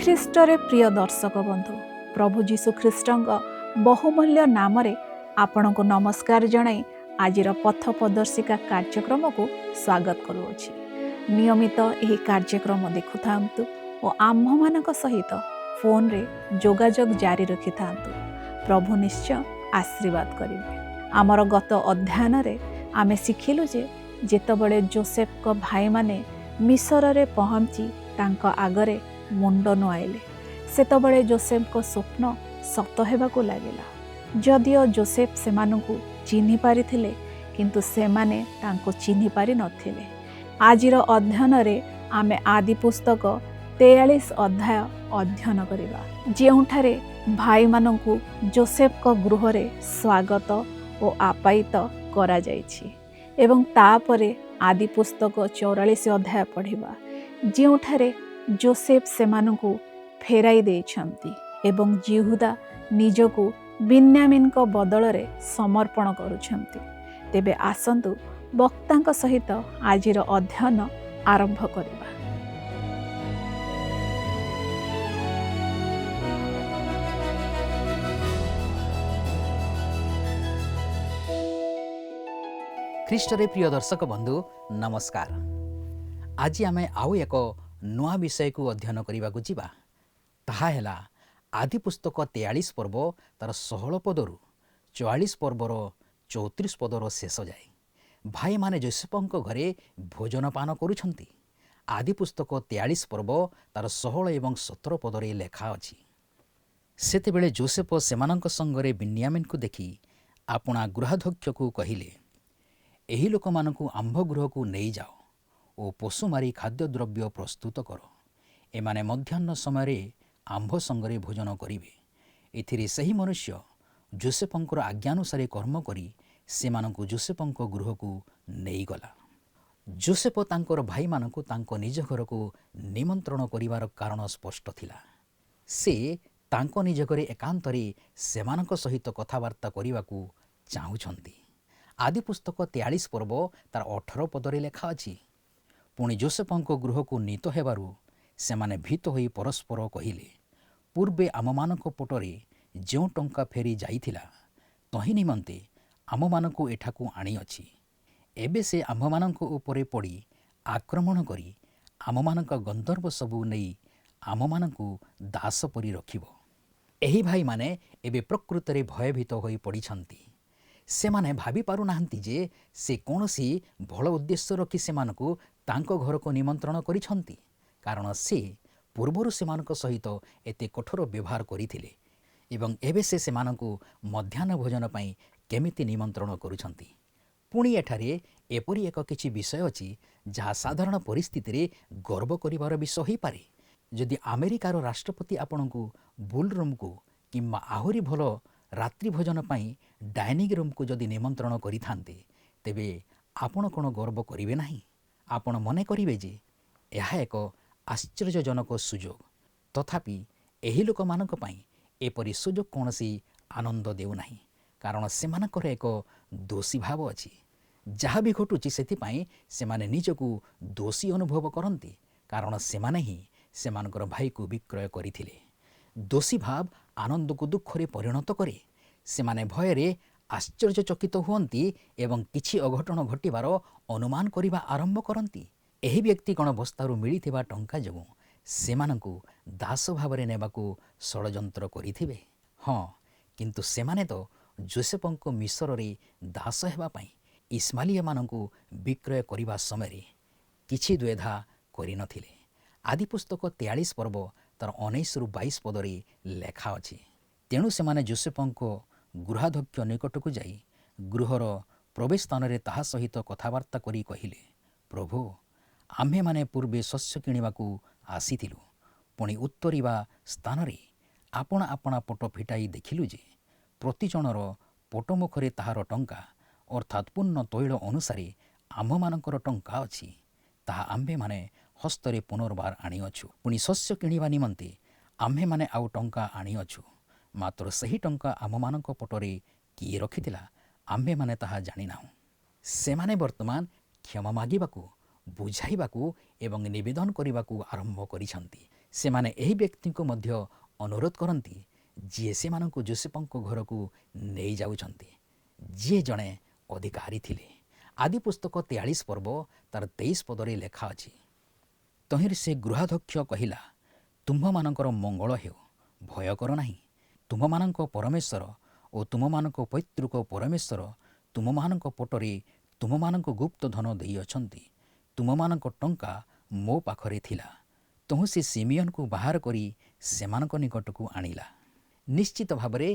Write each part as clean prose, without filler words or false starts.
ଖ୍ରୀଷ୍ଟରେ ପ୍ରିୟ ଦର୍ଶକ ବନ୍ଧୁ, ପ୍ରଭୁ ଯୀଶୁ ଖ୍ରୀଷ୍ଟଙ୍କ ବହୁମୂଲ୍ୟ ନାମରେ ଆପଣଙ୍କୁ ନମସ୍କାର ଜଣାଇ ଆଜିର ପଥ ପ୍ରଦର୍ଶିକା କାର୍ଯ୍ୟକ୍ରମକୁ ସ୍ୱାଗତ କରୁଅଛି। ନିୟମିତ ଏହି କାର୍ଯ୍ୟକ୍ରମ ଦେଖୁଥାନ୍ତୁ ଓ ଆମ୍ଭମାନଙ୍କ ସହିତ ଫୋନରେ ଯୋଗାଯୋଗ ଜାରି ରଖିଥାନ୍ତୁ। ପ୍ରଭୁ ନିଶ୍ଚୟ ଆଶୀର୍ବାଦ କରିବେ। ଆମର ଗତ ଅଧ୍ୟୟନରେ ଆମେ ଶିଖିଲୁ ଯେ ଯେତେବେଳେ ଯୋସେଫଙ୍କ ଭାଇମାନେ ମିଶରରେ ପହଞ୍ଚି ତାଙ୍କ ଆଗରେ ମୁଣ୍ଡ ନୁଆଇଲେ, ସେତେବେଳେ ଯୋସେଫଙ୍କ ସ୍ୱପ୍ନ ସତ ହେବାକୁ ଲାଗିଲା। ଯଦିଓ ଯୋସେଫ ସେମାନଙ୍କୁ ଚିହ୍ନି ପାରିଥିଲେ, କିନ୍ତୁ ସେମାନେ ତାଙ୍କୁ ଚିହ୍ନି ପାରି ନଥିଲେ। ଆଜିର ଅଧ୍ୟୟନରେ ଆମେ ଆଦି ପୁସ୍ତକ 43 ଅଧ୍ୟାୟ ଅଧ୍ୟୟନ କରିବା, ଯେଉଁଠାରେ ଭାଇମାନଙ୍କୁ ଯୋସେଫଙ୍କ ଗୃହରେ ସ୍ୱାଗତ ଓ ଆପ୍ୟାୟିତ କରାଯାଇଛି। ଏବଂ ତାପରେ ଆଦି ପୁସ୍ତକ 44 ଅଧ୍ୟାୟ ପଢ଼ିବା, ଯେଉଁଠାରେ ଯୋସେଫ ସେମାନଙ୍କୁ ଫେରାଇ ଦେଇଛନ୍ତି ଏବଂ ଯିହୁଦା ନିଜକୁ ବିନ୍ୟାମିନଙ୍କ ବଦଳରେ ସମର୍ପଣ କରୁଛନ୍ତି। ତେବେ ଆସନ୍ତୁ ବକ୍ତାଙ୍କ ସହିତ ଆଜିର ଅଧ୍ୟୟନ ଆରମ୍ଭ କରିବା। ଖ୍ରୀଷ୍ଟରେ ପ୍ରିୟ ଦର୍ଶକ ବନ୍ଧୁ ନମସ୍କାର। ଆଜି ଆମେ ଆଉ ଏକ ନୂଆ ବିଷୟକୁ ଅଧ୍ୟୟନ କରିବାକୁ ଯିବା। ତାହା ହେଲା ଆଦି ପୁସ୍ତକ 43 ପର୍ବ ତାର 16 ପଦରୁ 44 ପର୍ବର 34 ପଦର ଶେଷ ଯାଏ ଭାଇମାନେ ଯୋସେଫଙ୍କ ଘରେ ଭୋଜନ ପାନ କରୁଛନ୍ତି। ଆଦି ପୁସ୍ତକ 43 ପର୍ବ ତାର 16 ଏବଂ 17 ପଦରେ ଲେଖା ଅଛି, ସେତେବେଳେ ଯୋସେଫ ସେମାନଙ୍କ ସଙ୍ଗରେ ବିନ୍ୟାମିନକୁ ଦେଖି ଆପଣା ଗୃହାଧ୍ୟକ୍ଷକୁ କହିଲେ, ଏହି ଲୋକମାନଙ୍କୁ ଆମ୍ଭ ଗୃହକୁ ନେଇଯାଅ ଓ ପଶୁ ମାରି ଖାଦ୍ୟଦ୍ରବ୍ୟ ପ୍ରସ୍ତୁତ କର। ଏମାନେ ମଧ୍ୟାହ୍ନ ସମୟରେ ଆମ୍ଭ ସଙ୍ଗରେ ଭୋଜନ କରିବେ। ଏଥିରେ ସେହି ମନୁଷ୍ୟ ଯୋସେଫଙ୍କର ଆଜ୍ଞାନୁସାରେ କର୍ମ କରି ସେମାନଙ୍କୁ ଯୋସେଫଙ୍କ ଗୃହକୁ ନେଇଗଲା। ଯୋସେଫ ତାଙ୍କର ଭାଇମାନଙ୍କୁ ତାଙ୍କ ନିଜ ଘରକୁ ନିମନ୍ତ୍ରଣ କରିବାର କାରଣ ସ୍ପଷ୍ଟ ଥିଲା। ସେ ତାଙ୍କ ନିଜ ଘରେ ଏକାନ୍ତରେ ସେମାନଙ୍କ ସହିତ କଥାବାର୍ତ୍ତା କରିବାକୁ ଚାହୁଁଛନ୍ତି। ଆଦି ପୁସ୍ତକ 43 ପର୍ବ ତାର 18 ପଦରେ ଲେଖା ଅଛି, ପୁଣି ଯୋସେଫଙ୍କ ଗୃହକୁ ନୀତ ହେବାରୁ ସେମାନେ ଭୀତ ହୋଇ ପରସ୍ପର କହିଲେ, ପୂର୍ବେ ଆମମାନଙ୍କ ପଟରେ ଯେଉଁ ଟଙ୍କା ଫେରି ଯାଇଥିଲା, ତହିଁ ନିମନ୍ତେ ଆମମାନଙ୍କୁ ଏଠାକୁ ଆଣିଅଛି। ଏବେ ସେ ଆମ୍ଭମାନଙ୍କ ଉପରେ ପଡ଼ି ଆକ୍ରମଣ କରି ଆମମାନଙ୍କ ଗନ୍ଧର୍ବ ସବୁ ନେଇ ଆମମାନଙ୍କୁ ଦାସ ପରି ରଖିବ। ଏହି ଭାଇମାନେ ଏବେ ପ୍ରକୃତରେ ଭୟଭୀତ ହୋଇ ପଡ଼ିଛନ୍ତି। ସେମାନେ ଭାବି ପାରୁନାହାନ୍ତି ଯେ ସେ କୌଣସି ଭଲ ଉଦ୍ଦେଶ୍ୟ ରଖି ସେମାନଙ୍କୁ ତାଙ୍କ ଘରକୁ ନିମନ୍ତ୍ରଣ କରିଛନ୍ତି, କାରଣ ସେ ପୂର୍ବରୁ ସେମାନଙ୍କ ସହିତ ଏତେ କଠୋର ବ୍ୟବହାର କରିଥିଲେ ଏବଂ ଏବେ ସେ ସେମାନଙ୍କୁ ମଧ୍ୟାହ୍ନ ଭୋଜନ ପାଇଁ କେମିତି ନିମନ୍ତ୍ରଣ କରୁଛନ୍ତି। ପୁଣି ଏଠାରେ ଏପରି ଏକ କିଛି ବିଷୟ ଅଛି ଯାହା ସାଧାରଣ ପରିସ୍ଥିତିରେ ଗର୍ବ କରିବାର ବିଷୟ ହୋଇପାରେ। ଯଦି ଆମେରିକାର ରାଷ୍ଟ୍ରପତି ଆପଣଙ୍କୁ ବୁଲ୍ ରୁମ୍କୁ କିମ୍ବା ଆହୁରି ଭଲ ରାତ୍ରି ଭୋଜନ ପାଇଁ ଡାଇନିଂ ରୁମ୍କୁ ଯଦି ନିମନ୍ତ୍ରଣ କରିଥାନ୍ତେ, ତେବେ ଆପଣ କ'ଣ ଗର୍ବ କରିବେ ନାହିଁ? ଆପଣ ମନେ କରିବେ ଯେ ଏହା ଏକ ଆଶ୍ଚର୍ଯ୍ୟଜନକ ସୁଯୋଗ। ତଥାପି ଏହି ଲୋକମାନଙ୍କ ପାଇଁ ଏପରି ସୁଯୋଗ କୌଣସି ଆନନ୍ଦ ଦେଉନାହିଁ, କାରଣ ସେମାନଙ୍କର ଏକ ଦୋଷୀ ଭାବ ଅଛି। ଯାହା ବି ଘଟୁଛି ସେଥିପାଇଁ ସେମାନେ ନିଜକୁ ଦୋଷୀ ଅନୁଭବ କରନ୍ତି, କାରଣ ସେମାନେ ହିଁ ସେମାନଙ୍କର ଭାଇକୁ ବିକ୍ରୟ କରିଥିଲେ। ଦୋଷୀ ଭାବ ଆନନ୍ଦକୁ ଦୁଃଖରେ ପରିଣତ କରେ। ସେମାନେ ଭୟରେ ଆଶ୍ଚର୍ଯ୍ୟଚକିତ ହୁଅନ୍ତି ଏବଂ କିଛି ଅଘଟଣ ଘଟିବାର ଅନୁମାନ କରିବା ଆରମ୍ଭ କରନ୍ତି। ଏହି ବ୍ୟକ୍ତି କ'ଣ ବସ୍ତାରୁ ମିଳିଥିବା ଟଙ୍କା ଯୋଗୁଁ ସେମାନଙ୍କୁ ଦାସ ଭାବରେ ନେବାକୁ ଷଡ଼ଯନ୍ତ୍ର କରିଥିବେ? ହଁ, କିନ୍ତୁ ସେମାନେ ତ ଯୋସେଫଙ୍କ ମିଶରରେ ଦାସ ହେବା ପାଇଁ ଇସ୍ମାଏଲୀୟମାନଙ୍କୁ ବିକ୍ରୟ କରିବା ସମୟରେ କିଛି ଦ୍ୱେଧା କରିନଥିଲେ। ଆଦି ପୁସ୍ତକ 43 ପର୍ବ ତାର 19-22 ପଦରେ ଲେଖା ଅଛି, ତେଣୁ ସେମାନେ ଯୋସେଫଙ୍କ ଗୃହାଧ୍ୟକ୍ଷ ନିକଟକୁ ଯାଇ ଗୃହର ପ୍ରବେଶ ସ୍ଥାନରେ ତାହା ସହିତ କଥାବାର୍ତ୍ତା କରି କହିଲେ, ପ୍ରଭୁ, ଆମ୍ଭେମାନେ ପୂର୍ବେ ଶସ୍ୟ କିଣିବାକୁ ଆସିଥିଲୁ। ପୁଣି ଉତ୍ତରିବା ସ୍ଥାନରେ ଆପଣା ଆପଣା ପଟ ଫିଟାଇ ଦେଖିଲୁ ଯେ ପ୍ରତିଜଣର ପଟ ମୁଖରେ ତାହାର ଟଙ୍କା, ଅର୍ଥାତ୍ ପୂର୍ଣ୍ଣ ତୈଳ ଅନୁସାରେ ଆମ୍ଭମାନଙ୍କର ଟଙ୍କା ଅଛି। ତାହା ଆମ୍ଭେମାନେ ହସ୍ତରେ ପୁନର୍ବାର ଆଣିଅଛୁ। ପୁଣି ଶସ୍ୟ କିଣିବା ନିମନ୍ତେ ଆମ୍ଭେମାନେ ଆଉ ଟଙ୍କା ଆଣିଅଛୁ। ମାତ୍ର ସେହି ଟଙ୍କା ଆମମାନଙ୍କ ପଟରେ କିଏ ରଖିଥିଲା, ଆମ୍ଭେମାନେ ତାହା ଜାଣିନାହୁଁ। ସେମାନେ ବର୍ତ୍ତମାନ କ୍ଷମା ମାଗିବାକୁ ବୁଝାଇବାକୁ ଏବଂ ନିବେଦନ କରିବାକୁ ଆରମ୍ଭ କରିଛନ୍ତି। ସେମାନେ ଏହି ବ୍ୟକ୍ତିଙ୍କୁ ମଧ୍ୟ ଅନୁରୋଧ କରନ୍ତି ଯିଏ ସେମାନଙ୍କୁ ଯୋସେଫଙ୍କ ଘରକୁ ନେଇଯାଉଛନ୍ତି, ଯିଏ ଜଣେ ଅଧିକାରୀ ଥିଲେ। ଆଦି ପୁସ୍ତକ 43 ପର୍ବ ତାର 23 ପଦରେ ଲେଖା ଅଛି, ତହିଁରେ ସେ ଗୃହାଧ୍ୟକ୍ଷ କହିଲା, ତୁମ୍ଭମାନଙ୍କର ମଙ୍ଗଳ ହେଉ, ଭୟ କର ନାହିଁ। ତୁମମାନଙ୍କ ପରମେଶ୍ୱର ଓ ତୁମମାନଙ୍କ ପୈତୃକ ପରମେଶ୍ୱର ତୁମମାନଙ୍କ ପଟରେ ତୁମମାନଙ୍କୁ ଗୁପ୍ତ ଧନ ଦେଇଅଛନ୍ତି। ତୁମମାନଙ୍କ ଟଙ୍କା ମୋ ପାଖରେ ଥିଲା। ତହୁଁ ସେ ସିମିୟନକୁ ବାହାର କରି ସେମାନଙ୍କ ନିକଟକୁ ଆଣିଲା। ନିଶ୍ଚିତ ଭାବରେ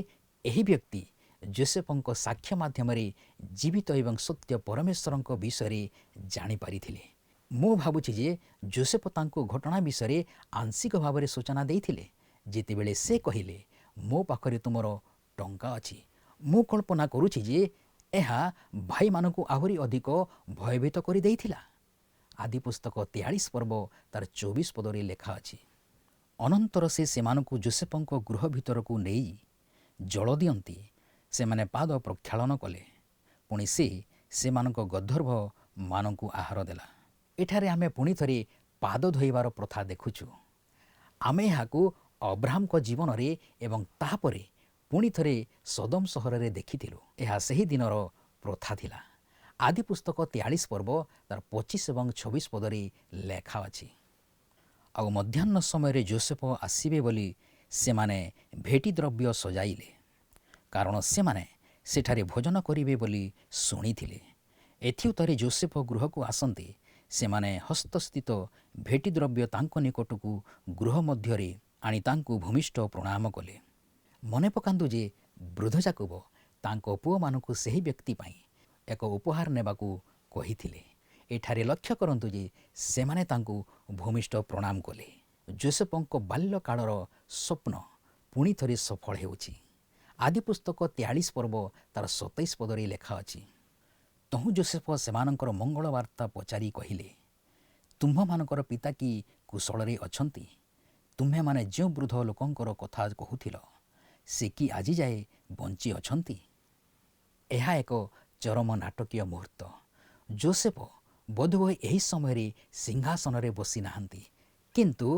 ଏହି ବ୍ୟକ୍ତି ଯୋସେଫଙ୍କ ସାକ୍ଷ୍ୟ ମାଧ୍ୟମରେ ଜୀବିତ ଏବଂ ସତ୍ୟ ପରମେଶ୍ୱରଙ୍କ ବିଷୟରେ ଜାଣିପାରିଥିଲେ। ମୁଁ ଭାବୁଛି ଯେ ଯୋସେଫ ତାଙ୍କୁ ଘଟଣା ବିଷୟରେ ଆଂଶିକ ଭାବରେ ସୂଚନା ଦେଇଥିଲେ ଯେତେବେଳେ ସେ କହିଲେ, ମୋ ପାଖରେ ତୁମର ଟଙ୍କା ଅଛି। ମୁଁ କଳ୍ପନା କରୁଛି ଯେ ଏହା ଭାଇମାନଙ୍କୁ ଆହୁରି ଅଧିକ ଭୟଭୀତ କରିଦେଇଥିଲା। ଆଦି ପୁସ୍ତକ 43 ପର୍ବ ତାର 24 ପଦରେ ଲେଖା ଅଛି, ଅନନ୍ତର ସେ ସେମାନଙ୍କୁ ଯୋସେଫଙ୍କ ଗୃହ ଭିତରକୁ ନେଇ ଜଳ ଦିଅନ୍ତି। ସେମାନେ ପାଦ ପ୍ରକ୍ଷାଳନ କଲେ। ପୁଣି ସେ ସେମାନଙ୍କ ଗର୍ଦ୍ଧର୍ବମାନଙ୍କୁ ଆହାର ଦେଲା। ଏଠାରେ ଆମେ ପୁଣି ଥରେ ପାଦ ଧୋଇବାର ପ୍ରଥା ଦେଖୁଛୁ। ଆମେ ଏହାକୁ ଅବ୍ରାହମଙ୍କ ଜୀବନରେ ଏବଂ ତାହାପରେ ପୁଣି ଥରେ ସୋଦମ ସହରରେ ଦେଖିଥିଲୁ। ଏହା ସେହି ଦିନର ପ୍ରଥା ଥିଲା। ଆଦି ପୁସ୍ତକ 43 ପର୍ବ ତାର 25 ଏବଂ 26 ପଦରେ ଲେଖା ଅଛି, ଆଉ ମଧ୍ୟାହ୍ନ ସମୟରେ ଯୋସେଫ ଆସିବେ ବୋଲି ସେମାନେ ଭେଟି ଦ୍ରବ୍ୟ ସଜାଇଲେ, କାରଣ ସେମାନେ ସେଠାରେ ଭୋଜନ କରିବେ ବୋଲି ଶୁଣିଥିଲେ। ଏଥିଉତ୍ତରେ ଯୋସେଫ ଗୃହକୁ ଆସନ୍ତି ସେମାନେ ହସ୍ତସ୍ଥିତ ଭେଟି ଦ୍ରବ୍ୟ ତାଙ୍କ ନିକଟକୁ ଗୃହ ମଧ୍ୟରେ ଆଣି ତାଙ୍କୁ ଭୂମିଷ୍ଠ ପ୍ରଣାମ କଲେ। ମନେ ପକାନ୍ତୁ ଯେ ବୃଦ୍ଧ ଯାକୋବ ତାଙ୍କ ପୁଅମାନଙ୍କୁ ସେହି ବ୍ୟକ୍ତି ପାଇଁ ଏକ ଉପହାର ନେବାକୁ କହିଥିଲେ। ଏଠାରେ ଲକ୍ଷ୍ୟ କରନ୍ତୁ ଯେ ସେମାନେ ତାଙ୍କୁ ଭୂମିଷ୍ଠ ପ୍ରଣାମ କଲେ। ଯୋସେଫଙ୍କ ବାଲ୍ୟକାଳର ସ୍ୱପ୍ନ ପୁଣି ଥରେ ସଫଳ ହେଉଛି। ଆଦି ପୁସ୍ତକ 43 ପର୍ବ ତାର 27 ପଦରେ ଲେଖା ଅଛି, ତହୁଁ ଯୋସେଫ ସେମାନଙ୍କର ମଙ୍ଗଳ ବାର୍ତ୍ତା ପଚାରି କହିଲେ, ତୁମ୍ଭମାନଙ୍କର ପିତା କି କୁଶଳରେ ଅଛନ୍ତି? ତୁମ୍ଭେମାନେ ଯେଉଁ ବୃଦ୍ଧ ଲୋକଙ୍କର କଥା କହୁଥିଲ, ସେ କି ଆଜି ଯାଏ ବଞ୍ଚି ଅଛନ୍ତି? ଏହା ଏକ ଚରମ ନାଟକୀୟ ମୁହୂର୍ତ୍ତ। ଯୋସେଫ ବୋଧହୁଏ ଏହି ସମୟରେ ସିଂହାସନରେ ବସି ନାହାନ୍ତି, କିନ୍ତୁ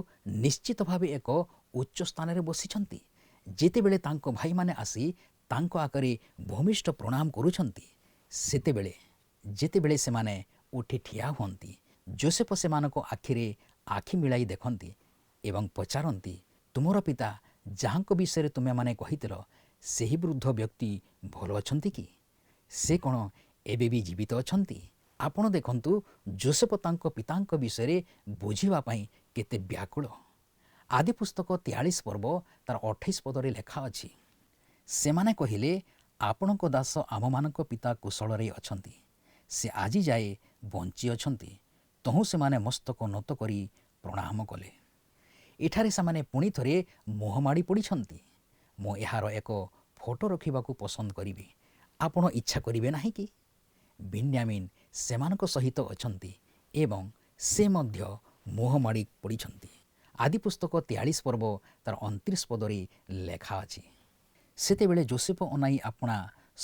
ନିଶ୍ଚିତ ଭାବେ ଏକ ଉଚ୍ଚ ସ୍ଥାନରେ ବସିଛନ୍ତି। ଯେତେବେଳେ ତାଙ୍କ ଭାଇମାନେ ଆସି ତାଙ୍କ ଆଗରେ ଭୂମିଷ୍ଠ ପ୍ରଣାମ କରୁଛନ୍ତି, ଯେତେବେଳେ ସେମାନେ ଉଠି ଠିଆ ହୁଅନ୍ତି, ଯୋସେଫ ସେମାନଙ୍କ ଆଖିରେ ଆଖି ମିଳାଇ ଦେଖନ୍ତି ଏବଂ ପଚାରନ୍ତି, ତୁମର ପିତା ଯାହାଙ୍କ ବିଷୟରେ ତୁମେମାନେ କହିଥିଲ, ସେହି ବୃଦ୍ଧ ବ୍ୟକ୍ତି ଭଲ ଅଛନ୍ତି କି? ସେ କ'ଣ ଏବେ ବି ଜୀବିତ ଅଛନ୍ତି? ଆପଣ ଦେଖନ୍ତୁ ଯୋସେଫ ତାଙ୍କ ପିତାଙ୍କ ବିଷୟରେ ବୁଝିବା ପାଇଁ କେତେ ବ୍ୟାକୁଳ। ଆଦି ପୁସ୍ତକ 43 ପର୍ବ ତାର 28 ପଦରେ ଲେଖା ଅଛି, ସେମାନେ କହିଲେ, ଆପଣଙ୍କ ଦାସ ଆମମାନଙ୍କ ପିତା କୁଶଳରେ ଅଛନ୍ତି। ସେ ଆଜି ଯାଏ ବଞ୍ଚି ଅଛନ୍ତି। ତହୁଁ ସେମାନେ ମସ୍ତକ ନତ କରି ପ୍ରଣାମ କଲେ। ଏଠାରେ ସେମାନେ ପୁଣି ଥରେ ମୁହଁ ମାଡ଼ି ପଡ଼ିଛନ୍ତି। ମୁଁ ଏହାର ଏକ ଫଟୋ ରଖିବାକୁ ପସନ୍ଦ କରିବି। ଆପଣ ଇଚ୍ଛା କରିବେ ନାହିଁ କି? ବେନ୍ୟାମିନ୍ ସେମାନଙ୍କ ସହିତ ଅଛନ୍ତି ଏବଂ ସେ ମଧ୍ୟ ମୁହଁ ମାଡ଼ି ପଡ଼ିଛନ୍ତି। ଆଦି ପୁସ୍ତକ 43 ପର୍ବ ତାର 29 ପଦରେ ଲେଖା ଅଛି, ସେତେବେଳେ ଯୋସେଫ ଅନାଇ ଆପଣା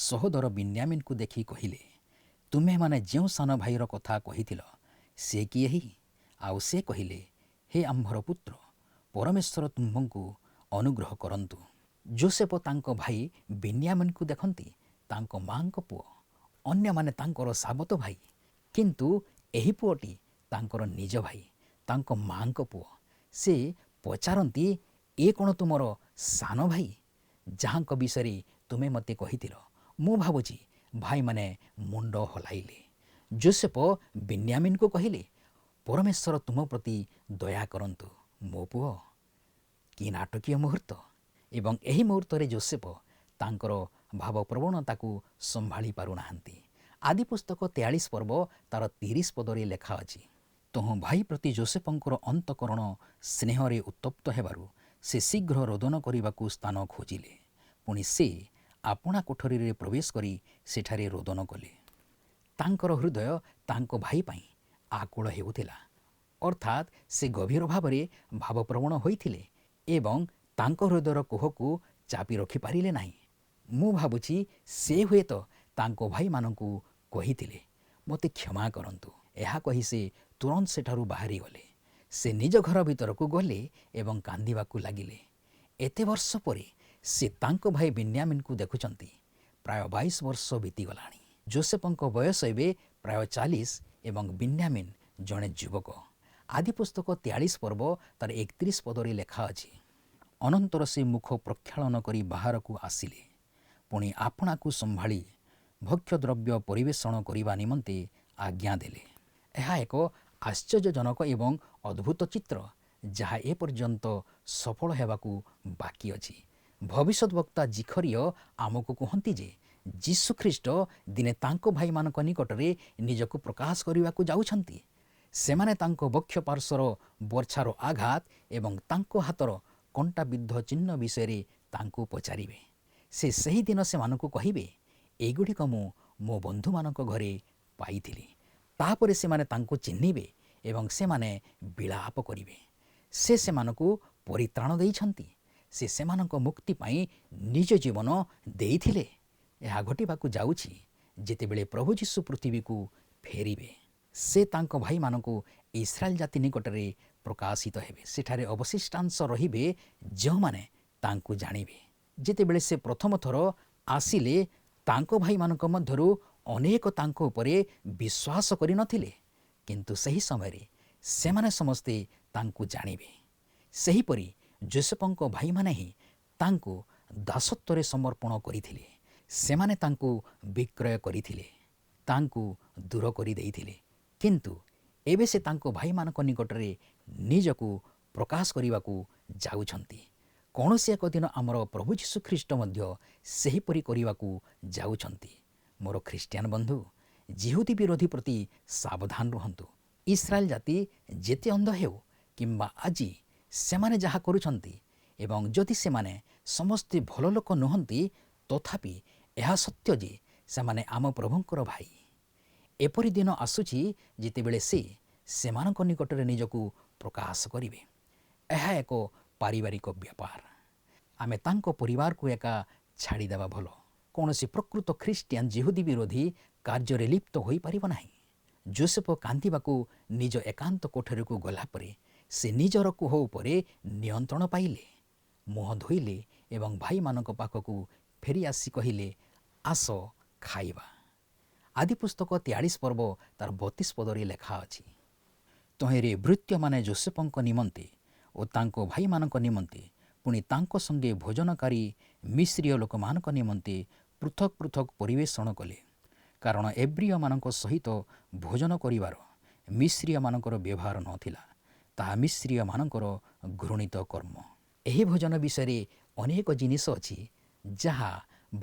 ସହୋଦର ବେନ୍ୟାମିନ୍କୁ ଦେଖି କହିଲେ, ତୁମେମାନେ ଯେଉଁ ସାନ ଭାଇର କଥା କହିଥିଲ, ସେ କି ଏହି? ଆଉ ସେ କହିଲେ, ହେ ଆମ୍ଭର ପୁତ୍ର, ପରମେଶ୍ୱର ତୁମ୍ଭଙ୍କୁ ଅନୁଗ୍ରହ କରନ୍ତୁ। ଯୋସେଫ ତାଙ୍କ ଭାଇ ବେନ୍ୟାମିନ୍କୁ ଦେଖନ୍ତି ତାଙ୍କ ମାଙ୍କ ପୁଅ, ଅନ୍ୟମାନେ ତାଙ୍କର ସାବତ ଭାଇ, କିନ୍ତୁ ଏହି ପୁଅଟି ତାଙ୍କର ନିଜ ଭାଇ, ତାଙ୍କ ମାଙ୍କ ପୁଅ। ସେ ପଚାରନ୍ତି, ଏ କ'ଣ ତୁମର ସାନ ଭାଇ, ଯାହାଙ୍କ ବିଷୟରେ ତୁମେ ମୋତେ କହିଥିଲ? ମୁଁ ଭାବୁଛି ଭାଇମାନେ ମୁଣ୍ଡ ହଲାଇଲେ। ଯୋସେଫ ବେନ୍ୟାମିନ୍କୁ କହିଲେ, ପରମେଶ୍ୱର ତୁମ ପ୍ରତି ଦୟା କରନ୍ତୁ ମୋ ପୁଅ। କି ନାଟକୀୟ ମୁହୂର୍ତ୍ତ! ଏବଂ ଏହି ମୁହୂର୍ତ୍ତରେ ଯୋସେଫ ତାଙ୍କର ଭାବପ୍ରବଣତାକୁ ସମ୍ଭାଳି ପାରୁନାହାନ୍ତି। ଆଦି ପୁସ୍ତକ 43 ପର୍ବ ତାର 30 ପଦରେ ଲେଖା ଅଛି, ତହୁଁ ଭାଇ ପ୍ରତି ଯୋସେଫଙ୍କର ଅନ୍ତଃକରଣ ସ୍ନେହରେ ଉତ୍ତପ୍ତ ହେବାରୁ ସେ ଶୀଘ୍ର ରୋଦନ କରିବାକୁ ସ୍ଥାନ ଖୋଜିଲେ। ପୁଣି ସେ ଆପଣା କୋଠରୀରେ ପ୍ରବେଶ କରି ସେଠାରେ ରୋଦନ କଲେ। ତାଙ୍କର ହୃଦୟ ତାଙ୍କ ଭାଇ ପାଇଁ ଆକୁଳ ହେଉଥିଲା, ଅର୍ଥାତ୍ ସେ ଗଭୀର ଭାବରେ ଭାବପ୍ରବଣ ହୋଇଥିଲେ ଏବଂ ତାଙ୍କ ହୃଦୟର କୋହକୁ ଚାପି ରଖିପାରିଲେ ନାହିଁ। ମୁଁ ଭାବୁଛି ସେ ହୁଏତ ତାଙ୍କ ଭାଇମାନଙ୍କୁ କହିଥିଲେ, ମୋତେ କ୍ଷମା କରନ୍ତୁ ଏହା କହି ସେ ତୁରନ୍ତ ସେଠାରୁ ବାହାରିଗଲେ। ସେ ନିଜ ଘର ଭିତରକୁ ଗଲେ ଏବଂ କାନ୍ଦିବାକୁ ଲାଗିଲେ। ଏତେ ବର୍ଷ ପରେ ସେ ତାଙ୍କ ଭାଇ ବିନ୍ୟାମିନକୁ ଦେଖୁଛନ୍ତି। ପ୍ରାୟ 22 ବର୍ଷ ବିତିଗଲାଣି। ଯୋସେଫଙ୍କ ବୟସ ଏବେ ପ୍ରାୟ 40 ଏବଂ ବିନ୍ୟାମିନ ଜଣେ ଯୁବକ। ଆଦି ପୁସ୍ତକ 43 ପର୍ବ ତାର 31 ପଦରେ ଲେଖା ଅଛି, ଅନନ୍ତର ସେ ମୁଖ ପ୍ରକ୍ଷାଳନ କରି ବାହାରକୁ ଆସିଲେ, ପୁଣି ଆପଣାକୁ ସମ୍ଭାଳି ଭକ୍ଷ୍ୟଦ୍ରବ୍ୟ ପରିବେଷଣ କରିବା ନିମନ୍ତେ ଆଜ୍ଞା ଦେଲେ। ଏହା ଏକ ଆଶ୍ଚର୍ଯ୍ୟଜନକ ଏବଂ ଅଦ୍ଭୁତ ଚିତ୍ର, ଯାହା ଏପର୍ଯ୍ୟନ୍ତ ସଫଳ ହେବାକୁ ବାକି ଅଛି। ଭବିଷ୍ୟତ ବକ୍ତା ଜିଖରିୟ ଆମକୁ କୁହନ୍ତି ଯେ ଯୀଶୁଖ୍ରୀଷ୍ଟ ଦିନେ ତାଙ୍କ ଭାଇମାନଙ୍କ ନିକଟରେ ନିଜକୁ ପ୍ରକାଶ କରିବାକୁ ଯାଉଛନ୍ତି। ସେମାନେ ତାଙ୍କ ବକ୍ଷ ପାର୍ଶ୍ୱର ବର୍ଚ୍ଛାର ଆଘାତ ଏବଂ ତାଙ୍କ ହାତର କଣ୍ଟାବିଦ୍ଧ ଚିହ୍ନ ବିଷୟରେ ତାଙ୍କୁ ପଚାରିବେ। ସେ ସେହିଦିନ ସେମାନଙ୍କୁ କହିବେ, ଏଗୁଡ଼ିକ ମୁଁ ମୋ ବନ୍ଧୁମାନଙ୍କ ଘରେ ପାଇଥିଲି। ତାପରେ ସେମାନେ ତାଙ୍କୁ ଚିହ୍ନିବେ ଏବଂ ସେମାନେ ବିଳାପ କରିବେ। ସେ ସେମାନଙ୍କୁ ପରିତ୍ରାଣ ଦେଇଛନ୍ତି। ସେ ସେମାନଙ୍କ ମୁକ୍ତି ପାଇଁ ନିଜ ଜୀବନ ଦେଇଥିଲେ। ଏହା ଘଟିବାକୁ ଯାଉଛି ଯେତେବେଳେ ପ୍ରଭୁ ଯୀଶୁ ପୃଥିବୀକୁ ଫେରିବେ। ସେ ତାଙ୍କ ଭାଇମାନଙ୍କୁ ଇସ୍ରାଏଲ ଜାତି ନିକଟରେ ପ୍ରକାଶିତ ହେବେ। ସେଠାରେ ଅବଶିଷ୍ଟାଂଶ ରହିବେ ଯେଉଁମାନେ ତାଙ୍କୁ ଜାଣିବେ। ଯେତେବେଳେ ସେ ପ୍ରଥମ ଥର ଆସିଲେ, ତାଙ୍କ ଭାଇମାନଙ୍କ ମଧ୍ୟରୁ ଅନେକ ତାଙ୍କ ଉପରେ ବିଶ୍ୱାସ କରିନଥିଲେ, କିନ୍ତୁ ସେହି ସମୟରେ ସେମାନେ ସମସ୍ତେ ତାଙ୍କୁ ଜାଣିବେ। ସେହିପରି ଯୋସେଫଙ୍କ ଭାଇମାନେ ହିଁ ତାଙ୍କୁ ଦାସତ୍ୱରେ ସମର୍ପଣ କରିଥିଲେ। ସେମାନେ ତାଙ୍କୁ ବିକ୍ରୟ କରିଥିଲେ, ତାଙ୍କୁ ଦୂର କରିଦେଇଥିଲେ, କିନ୍ତୁ ଏବେ ସେ ତାଙ୍କ ଭାଇମାନଙ୍କ ନିକଟରେ ନିଜକୁ ପ୍ରକାଶ କରିବାକୁ ଯାଉଛନ୍ତି। କୌଣସି ଏକ ଦିନ ଆମର ପ୍ରଭୁ ଯୀଶୁଖ୍ରୀଷ୍ଟ ମଧ୍ୟ ସେହିପରି କରିବାକୁ ଯାଉଛନ୍ତି। ମୋର ଖ୍ରୀଷ୍ଟିଆନ ବନ୍ଧୁ, ଯିହୁଦୀ ବିରୋଧୀ ପ୍ରତି ସାବଧାନ ରୁହନ୍ତୁ। ଇସ୍ରାଏଲ ଜାତି ଯେତେ ଅନ୍ଧ ହେଉ କିମ୍ବା ଆଜି ସେମାନେ ଯାହା କରୁଛନ୍ତି, ଏବଂ ଯଦି ସେମାନେ ସମସ୍ତେ ଭଲ ଲୋକ ନୁହନ୍ତି, ତଥାପି ଏହା ସତ୍ୟ ଯେ ସେମାନେ ଆମ ପ୍ରଭୁଙ୍କର ଭାଇ। ଏପରି ଦିନ ଆସୁଛି ଯେତେବେଳେ ସେ ସେମାନଙ୍କ ନିକଟରେ ନିଜକୁ ପ୍ରକାଶ କରିବେ। ଏହା ଏକ ପାରିବାରିକ ବ୍ୟାପାର। ଆମେ ତାଙ୍କ ପରିବାରକୁ ଏକା ଛାଡ଼ିଦେବା ଭଲ। କୌଣସି ପ୍ରକୃତ ଖ୍ରୀଷ୍ଟିଆନ ଯିହୁଦୀ ବିରୋଧୀ କାର୍ଯ୍ୟରେ ଲିପ୍ତ ହୋଇପାରିବ ନାହିଁ। ଯୋସେଫ କାନ୍ଦିବାକୁ ନିଜ ଏକାନ୍ତ କୋଠରୀକୁ ଗଲାପରେ ସେ ନିଜର କୋହ ଉପରେ ନିୟନ୍ତ୍ରଣ ପାଇଲେ, ମୁହଁ ଧୋଇଲେ ଏବଂ ଭାଇମାନଙ୍କ ପାଖକୁ ଫେରିଆସି କହିଲେ, ଆସ ଖାଇବା। ଆଦି ପୁସ୍ତକ 43 ପର୍ବ ତାର 32 ପଦରେ ଲେଖା ଅଛି, ତହିଁରେ ଭୃତ୍ୟମାନେ ଯୋସେଫଙ୍କ ନିମନ୍ତେ ଓ ତାଙ୍କ ଭାଇମାନଙ୍କ ନିମନ୍ତେ, ପୁଣି ତାଙ୍କ ସଙ୍ଗେ ଭୋଜନକାରୀ ମିଶ୍ରୀୟ ଲୋକମାନଙ୍କ ନିମନ୍ତେ ପୃଥକ ପୃଥକ ପରିବେଷଣ କଲେ। କାରଣ ଏବ୍ରିୟମାନଙ୍କ ସହିତ ଭୋଜନ କରିବାର ମିଶ୍ରୀୟମାନଙ୍କର ବ୍ୟବହାର ନଥିଲା। ତାହା ମିଶ୍ରୀୟମାନଙ୍କର ଘୃଣିତ କର୍ମ। ଏହି ଭୋଜନ ବିଷୟରେ ଅନେକ ଜିନିଷ ଅଛି ଯାହା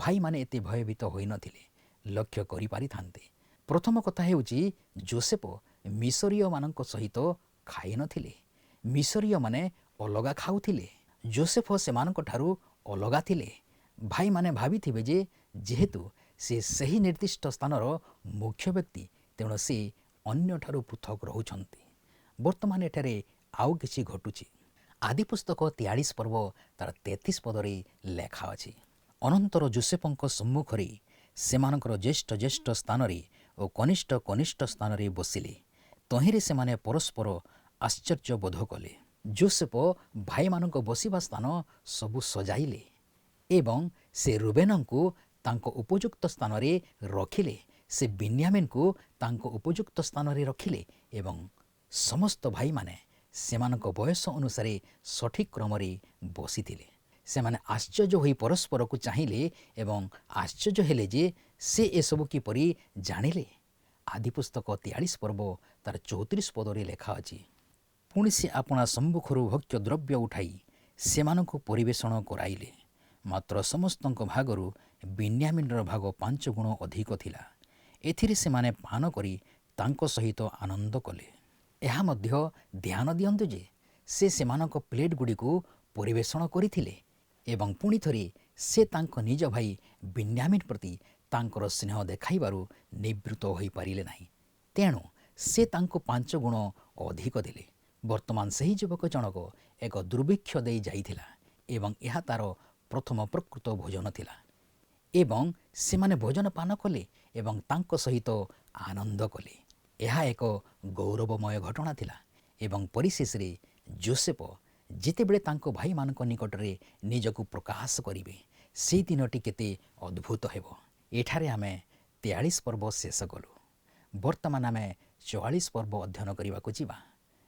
ଭାଇମାନେ ଏତେ ଭୟଭୀତ ହୋଇନଥିଲେ ଲକ୍ଷ୍ୟ କରିପାରିଥାନ୍ତେ। ପ୍ରଥମ କଥା ହେଉଛି, ଯୋସେଫ ମିଶରୀୟମାନଙ୍କ ସହିତ ଖାଇନଥିଲେ। ମିଶରୀୟମାନେ ଅଲଗା ଖାଉଥିଲେ। ଯୋସେଫ ସେମାନଙ୍କଠାରୁ ଅଲଗା ଥିଲେ। ଭାଇମାନେ ଭାବିଥିବେ ଯେ ଯେହେତୁ ସେ ସେହି ନିର୍ଦ୍ଦିଷ୍ଟ ସ୍ଥାନର ମୁଖ୍ୟ ବ୍ୟକ୍ତି, ତେଣୁ ସେ ଅନ୍ୟଠାରୁ ପୃଥକ ରହୁଛନ୍ତି। ବର୍ତ୍ତମାନ ଏଠାରେ ଆଉ କିଛି ଘଟୁଛି। ଆଦି ପୁସ୍ତକ 43 ପର୍ବ ତାର 33 ପଦରେ ଲେଖା ଅଛି, ଅନନ୍ତର ଯୋସେଫଙ୍କ ସମ୍ମୁଖରେ ସେମାନଙ୍କର ଜ୍ୟେଷ୍ଠ ଜ୍ୟେଷ୍ଠ ସ୍ଥାନରେ ଓ କନିଷ୍ଠ କନିଷ୍ଠ ସ୍ଥାନରେ ବସିଲେ। ତହିଁରେ ସେମାନେ ପରସ୍ପର ଆଶ୍ଚର୍ଯ୍ୟ ବୋଧ କଲେ। ଯୋସେଫ ଭାଇମାନଙ୍କ ବସିବା ସ୍ଥାନ ସବୁ ସଜାଇଲେ ଏବଂ ସେ ରୁବେନଙ୍କୁ ତାଙ୍କ ଉପଯୁକ୍ତ ସ୍ଥାନରେ ରଖିଲେ। ସେ ବିନ୍ୟାମିନକୁ ତାଙ୍କ ଉପଯୁକ୍ତ ସ୍ଥାନରେ ରଖିଲେ ଏବଂ ସମସ୍ତ ଭାଇମାନେ ସେମାନଙ୍କ ବୟସ ଅନୁସାରେ ସଠିକ୍ କ୍ରମରେ ବସିଥିଲେ। ସେମାନେ ଆଶ୍ଚର୍ଯ୍ୟ ହୋଇ ପରସ୍ପରକୁ ଚାହିଁଲେ ଏବଂ ଆଶ୍ଚର୍ଯ୍ୟ ହେଲେ ଯେ ସେ ଏସବୁ କିପରି ଜାଣିଲେ। ଆଦି ପୁସ୍ତକ 43 ପର୍ବ ତାର 34 ପଦରେ ଲେଖା ଅଛି, ପୁଣି ସେ ଆପଣା ସମ୍ମୁଖରୁ ଭକ୍ଷ୍ୟ ଦ୍ରବ୍ୟ ଉଠାଇ ସେମାନଙ୍କୁ ପରିବେଷଣ କରାଇଲେ। ମାତ୍ର ସମସ୍ତଙ୍କ ଭାଗରୁ ବିନ୍ୟାମିନର ଭାଗ 5 ଗୁଣ ଅଧିକ ଥିଲା। ଏଥିରେ ସେମାନେ ପାନ କରି ତାଙ୍କ ସହିତ ଆନନ୍ଦ କଲେ। ଏହା ମଧ୍ୟ ଧ୍ୟାନ ଦିଅନ୍ତୁ ଯେ ସେ ସେମାନଙ୍କ ପ୍ଲେଟ୍ ଗୁଡ଼ିକୁ ପରିବେଷଣ କରିଥିଲେ ଏବଂ ପୁଣି ଥରେ ସେ ତାଙ୍କ ନିଜ ଭାଇ ବିନ୍ୟାମିନ ପ୍ରତି ତାଙ୍କର ସ୍ନେହ ଦେଖାଇବାରୁ ନିବୃତ୍ତ ହୋଇପାରିଲେ ନାହିଁ। ତେଣୁ ସେ ତାଙ୍କୁ 5 ଗୁଣ ଅଧିକ ଦେଲେ। ବର୍ତ୍ତମାନ ସେହି ଯୁବକ ଜଣକ ଏକ ଦୁର୍ଭିକ୍ଷ ଦେଇ ଯାଇଥିଲା ଏବଂ ଏହା ତାର ପ୍ରଥମ ପ୍ରକୃତ ଭୋଜନ ଥିଲା। ଏବଂ ସେମାନେ ଭୋଜନ ପାନ କଲେ ଏବଂ ତାଙ୍କ ସହିତ ଆନନ୍ଦ କଲେ। ଏହା ଏକ ଗୌରବମୟ ଘଟଣା ଥିଲା ଏବଂ ପରିଶେଷରେ ଯୋସେଫ ଯେତେବେଳେ ତାଙ୍କ ଭାଇମାନଙ୍କ ନିକଟରେ ନିଜକୁ ପ୍ରକାଶ କରିବେ ସେହି ଦିନଟି କେତେ ଅଦ୍ଭୁତ ହେବ। ଏଠାରେ ଆମେ 43 ପର୍ବ ଶେଷ କଲୁ। ବର୍ତ୍ତମାନ ଆମେ 44 ପର୍ବ ଅଧ୍ୟୟନ କରିବାକୁ ଯିବା।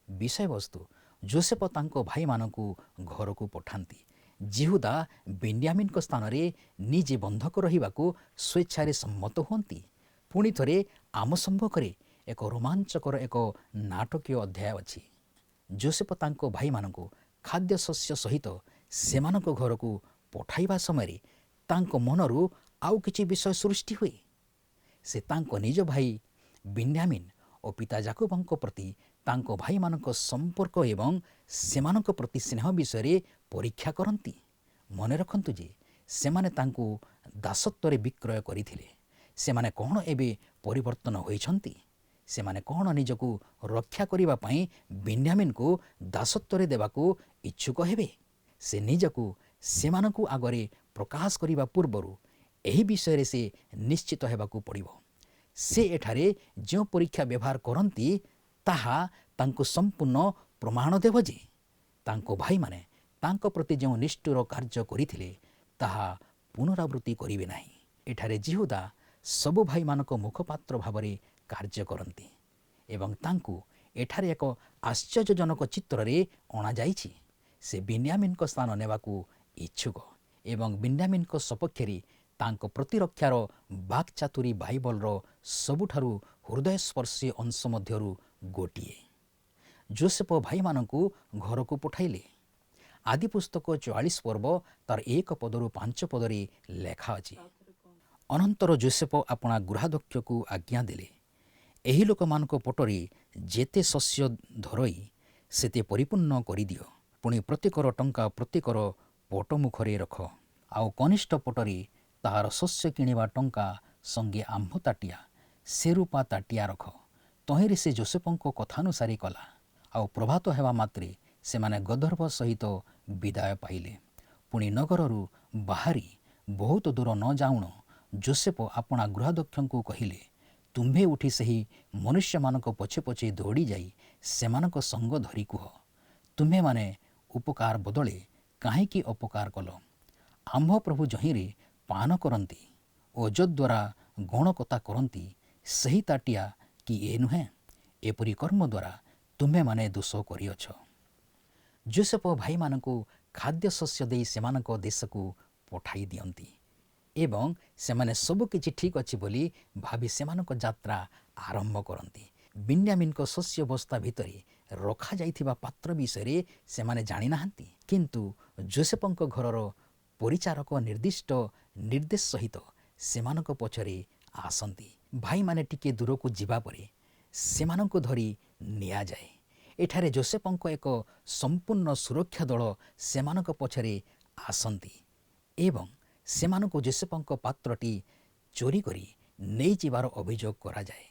ବିଷୟବସ୍ତୁ, ଯୋସେଫ ତାଙ୍କ ଭାଇମାନଙ୍କୁ ଘରକୁ ପଠାନ୍ତି। ଜିହୁଦା ବେନ୍ୟାମିନଙ୍କ ସ୍ଥାନରେ ନିଜେ ବନ୍ଧକ ରହିବାକୁ ସ୍ୱେଚ୍ଛାରେ ସମ୍ମତ ହୁଅନ୍ତି। ପୁଣି ଥରେ ଆମ ସମ୍ମୁଖରେ ଏକ ରୋମାଞ୍ଚକର ଏକ ନାଟକୀୟ ଅଧ୍ୟାୟ ଅଛି। ଯୋସେଫ ତାଙ୍କ ଭାଇମାନଙ୍କୁ ଖାଦ୍ୟଶସ୍ୟ ସହିତ ସେମାନଙ୍କ ଘରକୁ ପଠାଇବା ସମୟରେ ତାଙ୍କ ମନରୁ ଆଉ କିଛି ବିଷୟ ସୃଷ୍ଟି ହୁଏ। ସେ ତାଙ୍କ ନିଜ ଭାଇ ବେନ୍ୟାମିନ ଓ ପିତା ଯାକୋବଙ୍କ ପ୍ରତି ତାଙ୍କ ଭାଇମାନଙ୍କ ସମ୍ପର୍କ ଏବଂ ସେମାନଙ୍କ ପ୍ରତି ସ୍ନେହ ବିଷୟରେ ପରୀକ୍ଷା କରନ୍ତି। ମନେ ରଖନ୍ତୁ ଯେ ସେମାନେ ତାଙ୍କୁ ଦାସତ୍ୱରେ ବିକ୍ରୟ କରିଥିଲେ। ସେମାନେ କ'ଣ ଏବେ ପରିବର୍ତ୍ତନ ହୋଇଛନ୍ତି? ସେମାନେ କ'ଣ ନିଜକୁ ରକ୍ଷା କରିବା ପାଇଁ ବେନ୍ୟାମିନକୁ ଦାସତ୍ୱରେ ଦେବାକୁ ଇଚ୍ଛୁକ ହେବେ? ସେ ନିଜକୁ ସେମାନଙ୍କୁ ଆଗରେ ପ୍ରକାଶ କରିବା ପୂର୍ବରୁ ଏହି ବିଷୟରେ ସେ ନିଶ୍ଚିତ ହେବାକୁ ପଡ଼ିବ। ସେ ଏଠାରେ ଯେଉଁ ପରୀକ୍ଷା ବ୍ୟବହାର କରନ୍ତି ତାହା ତାଙ୍କୁ ସମ୍ପୂର୍ଣ୍ଣ ପ୍ରମାଣ ଦେବ ଯେ ତାଙ୍କ ଭାଇମାନେ ତାଙ୍କ ପ୍ରତି ଯେଉଁ ନିଷ୍ଠୁର କାର୍ଯ୍ୟ କରିଥିଲେ ତାହା ପୁନରାବୃତ୍ତି କରିବେ ନାହିଁ। ଏଠାରେ ଜିହୁଦା ସବୁ ଭାଇମାନଙ୍କ ମୁଖପାତ୍ର ଭାବରେ କାର୍ଯ୍ୟ କରନ୍ତି ଏବଂ ତାଙ୍କୁ ଏଠାରେ ଏକ ଆଶ୍ଚର୍ଯ୍ୟଜନକ ଚିତ୍ରରେ ଅଣାଯାଇଛି। ସେ ବେନ୍ୟାମିନଙ୍କ ସ୍ଥାନ ନେବାକୁ ଇଚ୍ଛୁକ ଏବଂ ବେନ୍ୟାମିନଙ୍କ ସପକ୍ଷରେ ତାଙ୍କ ପ୍ରତିରକ୍ଷାର ବାକ୍ଚାତୁରୀ ବାଇବଲର ସବୁଠାରୁ ହୃଦୟସ୍ପର୍ଶୀ ଅଂଶ ମଧ୍ୟରୁ ଗୋଟିଏ। ଯୋସେଫ ଭାଇମାନଙ୍କୁ ଘରକୁ ପଠାଇଲେ। ଆଦି ପୁସ୍ତକ 44 ପର୍ବ ତାର 1 ପଦରୁ 5 ପଦରେ ଲେଖା ଅଛି, ଅନନ୍ତର ଯୋସେଫ ଆପଣା ଗୃହାଧ୍ୟକ୍ଷକୁ ଆଜ୍ଞା ଦେଲେ, ଏହି ଲୋକମାନଙ୍କ ପଟରେ ଯେତେ ଶସ୍ୟ ଧରୋଇ ସେତେ ପରିପୂର୍ଣ୍ଣ କରିଦିଅ। ପୁଣି ପ୍ରତ୍ୟେକର ଟଙ୍କା ପ୍ରତ୍ୟେକର ପଟ ମୁଖରେ ରଖ। ଆଉ କନିଷ୍ଠ ପଟରେ ତାହାର ଶସ୍ୟ କିଣିବା ଟଙ୍କା ସଙ୍ଗେ ଆମ୍ଭ ତାଟିଆ ସେ ରୂପା ତାଟିଆ ରଖ। ତହିଁରେ ସେ ଯୋସେଫଙ୍କ କଥାନୁସାରେ କଲା। ଆଉ ପ୍ରଭାତ ହେବା ମାତ୍ରେ ସେମାନେ ଗର୍ଦ୍ଧବ ସହିତ ବିଦାୟ ପାଇଲେ। ପୁଣି ନଗରରୁ ବାହାରି ବହୁତ ଦୂର ନ ଯାଉଣ ଯୋସେଫ ଆପଣା ଗୃହାଧ୍ୟକ୍ଷଙ୍କୁ କହିଲେ, ତୁମ୍ଭେ ଉଠି ସେହି ମନୁଷ୍ୟମାନଙ୍କ ପଛେ ପଛେ ଦୌଡ଼ି ଯାଇ ସେମାନଙ୍କ ସଙ୍ଗ ଧରି କୁହ, ତୁମ୍ଭେମାନେ ଉପକାର ବଦଳେ କାହିଁକି ଅପକାର କଲ? ଆମ୍ଭ ପ୍ରଭୁ ଯହିଁରେ ପାନ କରନ୍ତି ଓ ଯଦ୍ୱାରା ଗଣକତା କରନ୍ତି ସେହି ତାଟିଆ କି ଏ ନୁହେଁ? ଏପରି କର୍ମ ଦ୍ୱାରା ତୁମ୍ଭେମାନେ ଦୋଷ କରିଅଛ। ଯୋସେଫ ଭାଇମାନଙ୍କୁ ଖାଦ୍ୟଶସ୍ୟ ଦେଇ ସେମାନଙ୍କ ଦେଶକୁ ପଠାଇ ଦିଅନ୍ତି ଏବଂ ସେମାନେ ସବୁକିଛି ଠିକ୍ ଅଛି ବୋଲି ଭାବି ସେମାନଙ୍କ ଯାତ୍ରା ଆରମ୍ଭ କରନ୍ତି। ବେନ୍ୟାମିନଙ୍କ ଶସ୍ୟ ବସ୍ତା ଭିତରେ ରଖାଯାଇଥିବା ପାତ୍ର ବିଷୟରେ ସେମାନେ ଜାଣିନାହାନ୍ତି, କିନ୍ତୁ ଯୋସେଫଙ୍କ ଘରର ପରିଚାରକ ନିର୍ଦ୍ଦିଷ୍ଟ ନିର୍ଦ୍ଦେଶ ସହିତ ସେମାନଙ୍କ ପଛରେ ଆସନ୍ତି। ଭାଇମାନେ ଟିକେ ଦୂରକୁ ଯିବା ପରେ ସେମାନଙ୍କୁ ଧରି ନିଆଯାଏ। ଏଠାରେ ଯୋସେଫଙ୍କ ଏକ ସମ୍ପୂର୍ଣ୍ଣ ସୁରକ୍ଷା ଦଳ ସେମାନଙ୍କ ପଛରେ ଆସନ୍ତି ଏବଂ ସେମାନଙ୍କୁ ଯୋସେଫଙ୍କ ପାତ୍ରଟି ଚୋରି କରି ନେଇଯିବାର ଅଭିଯୋଗ କରାଯାଏ।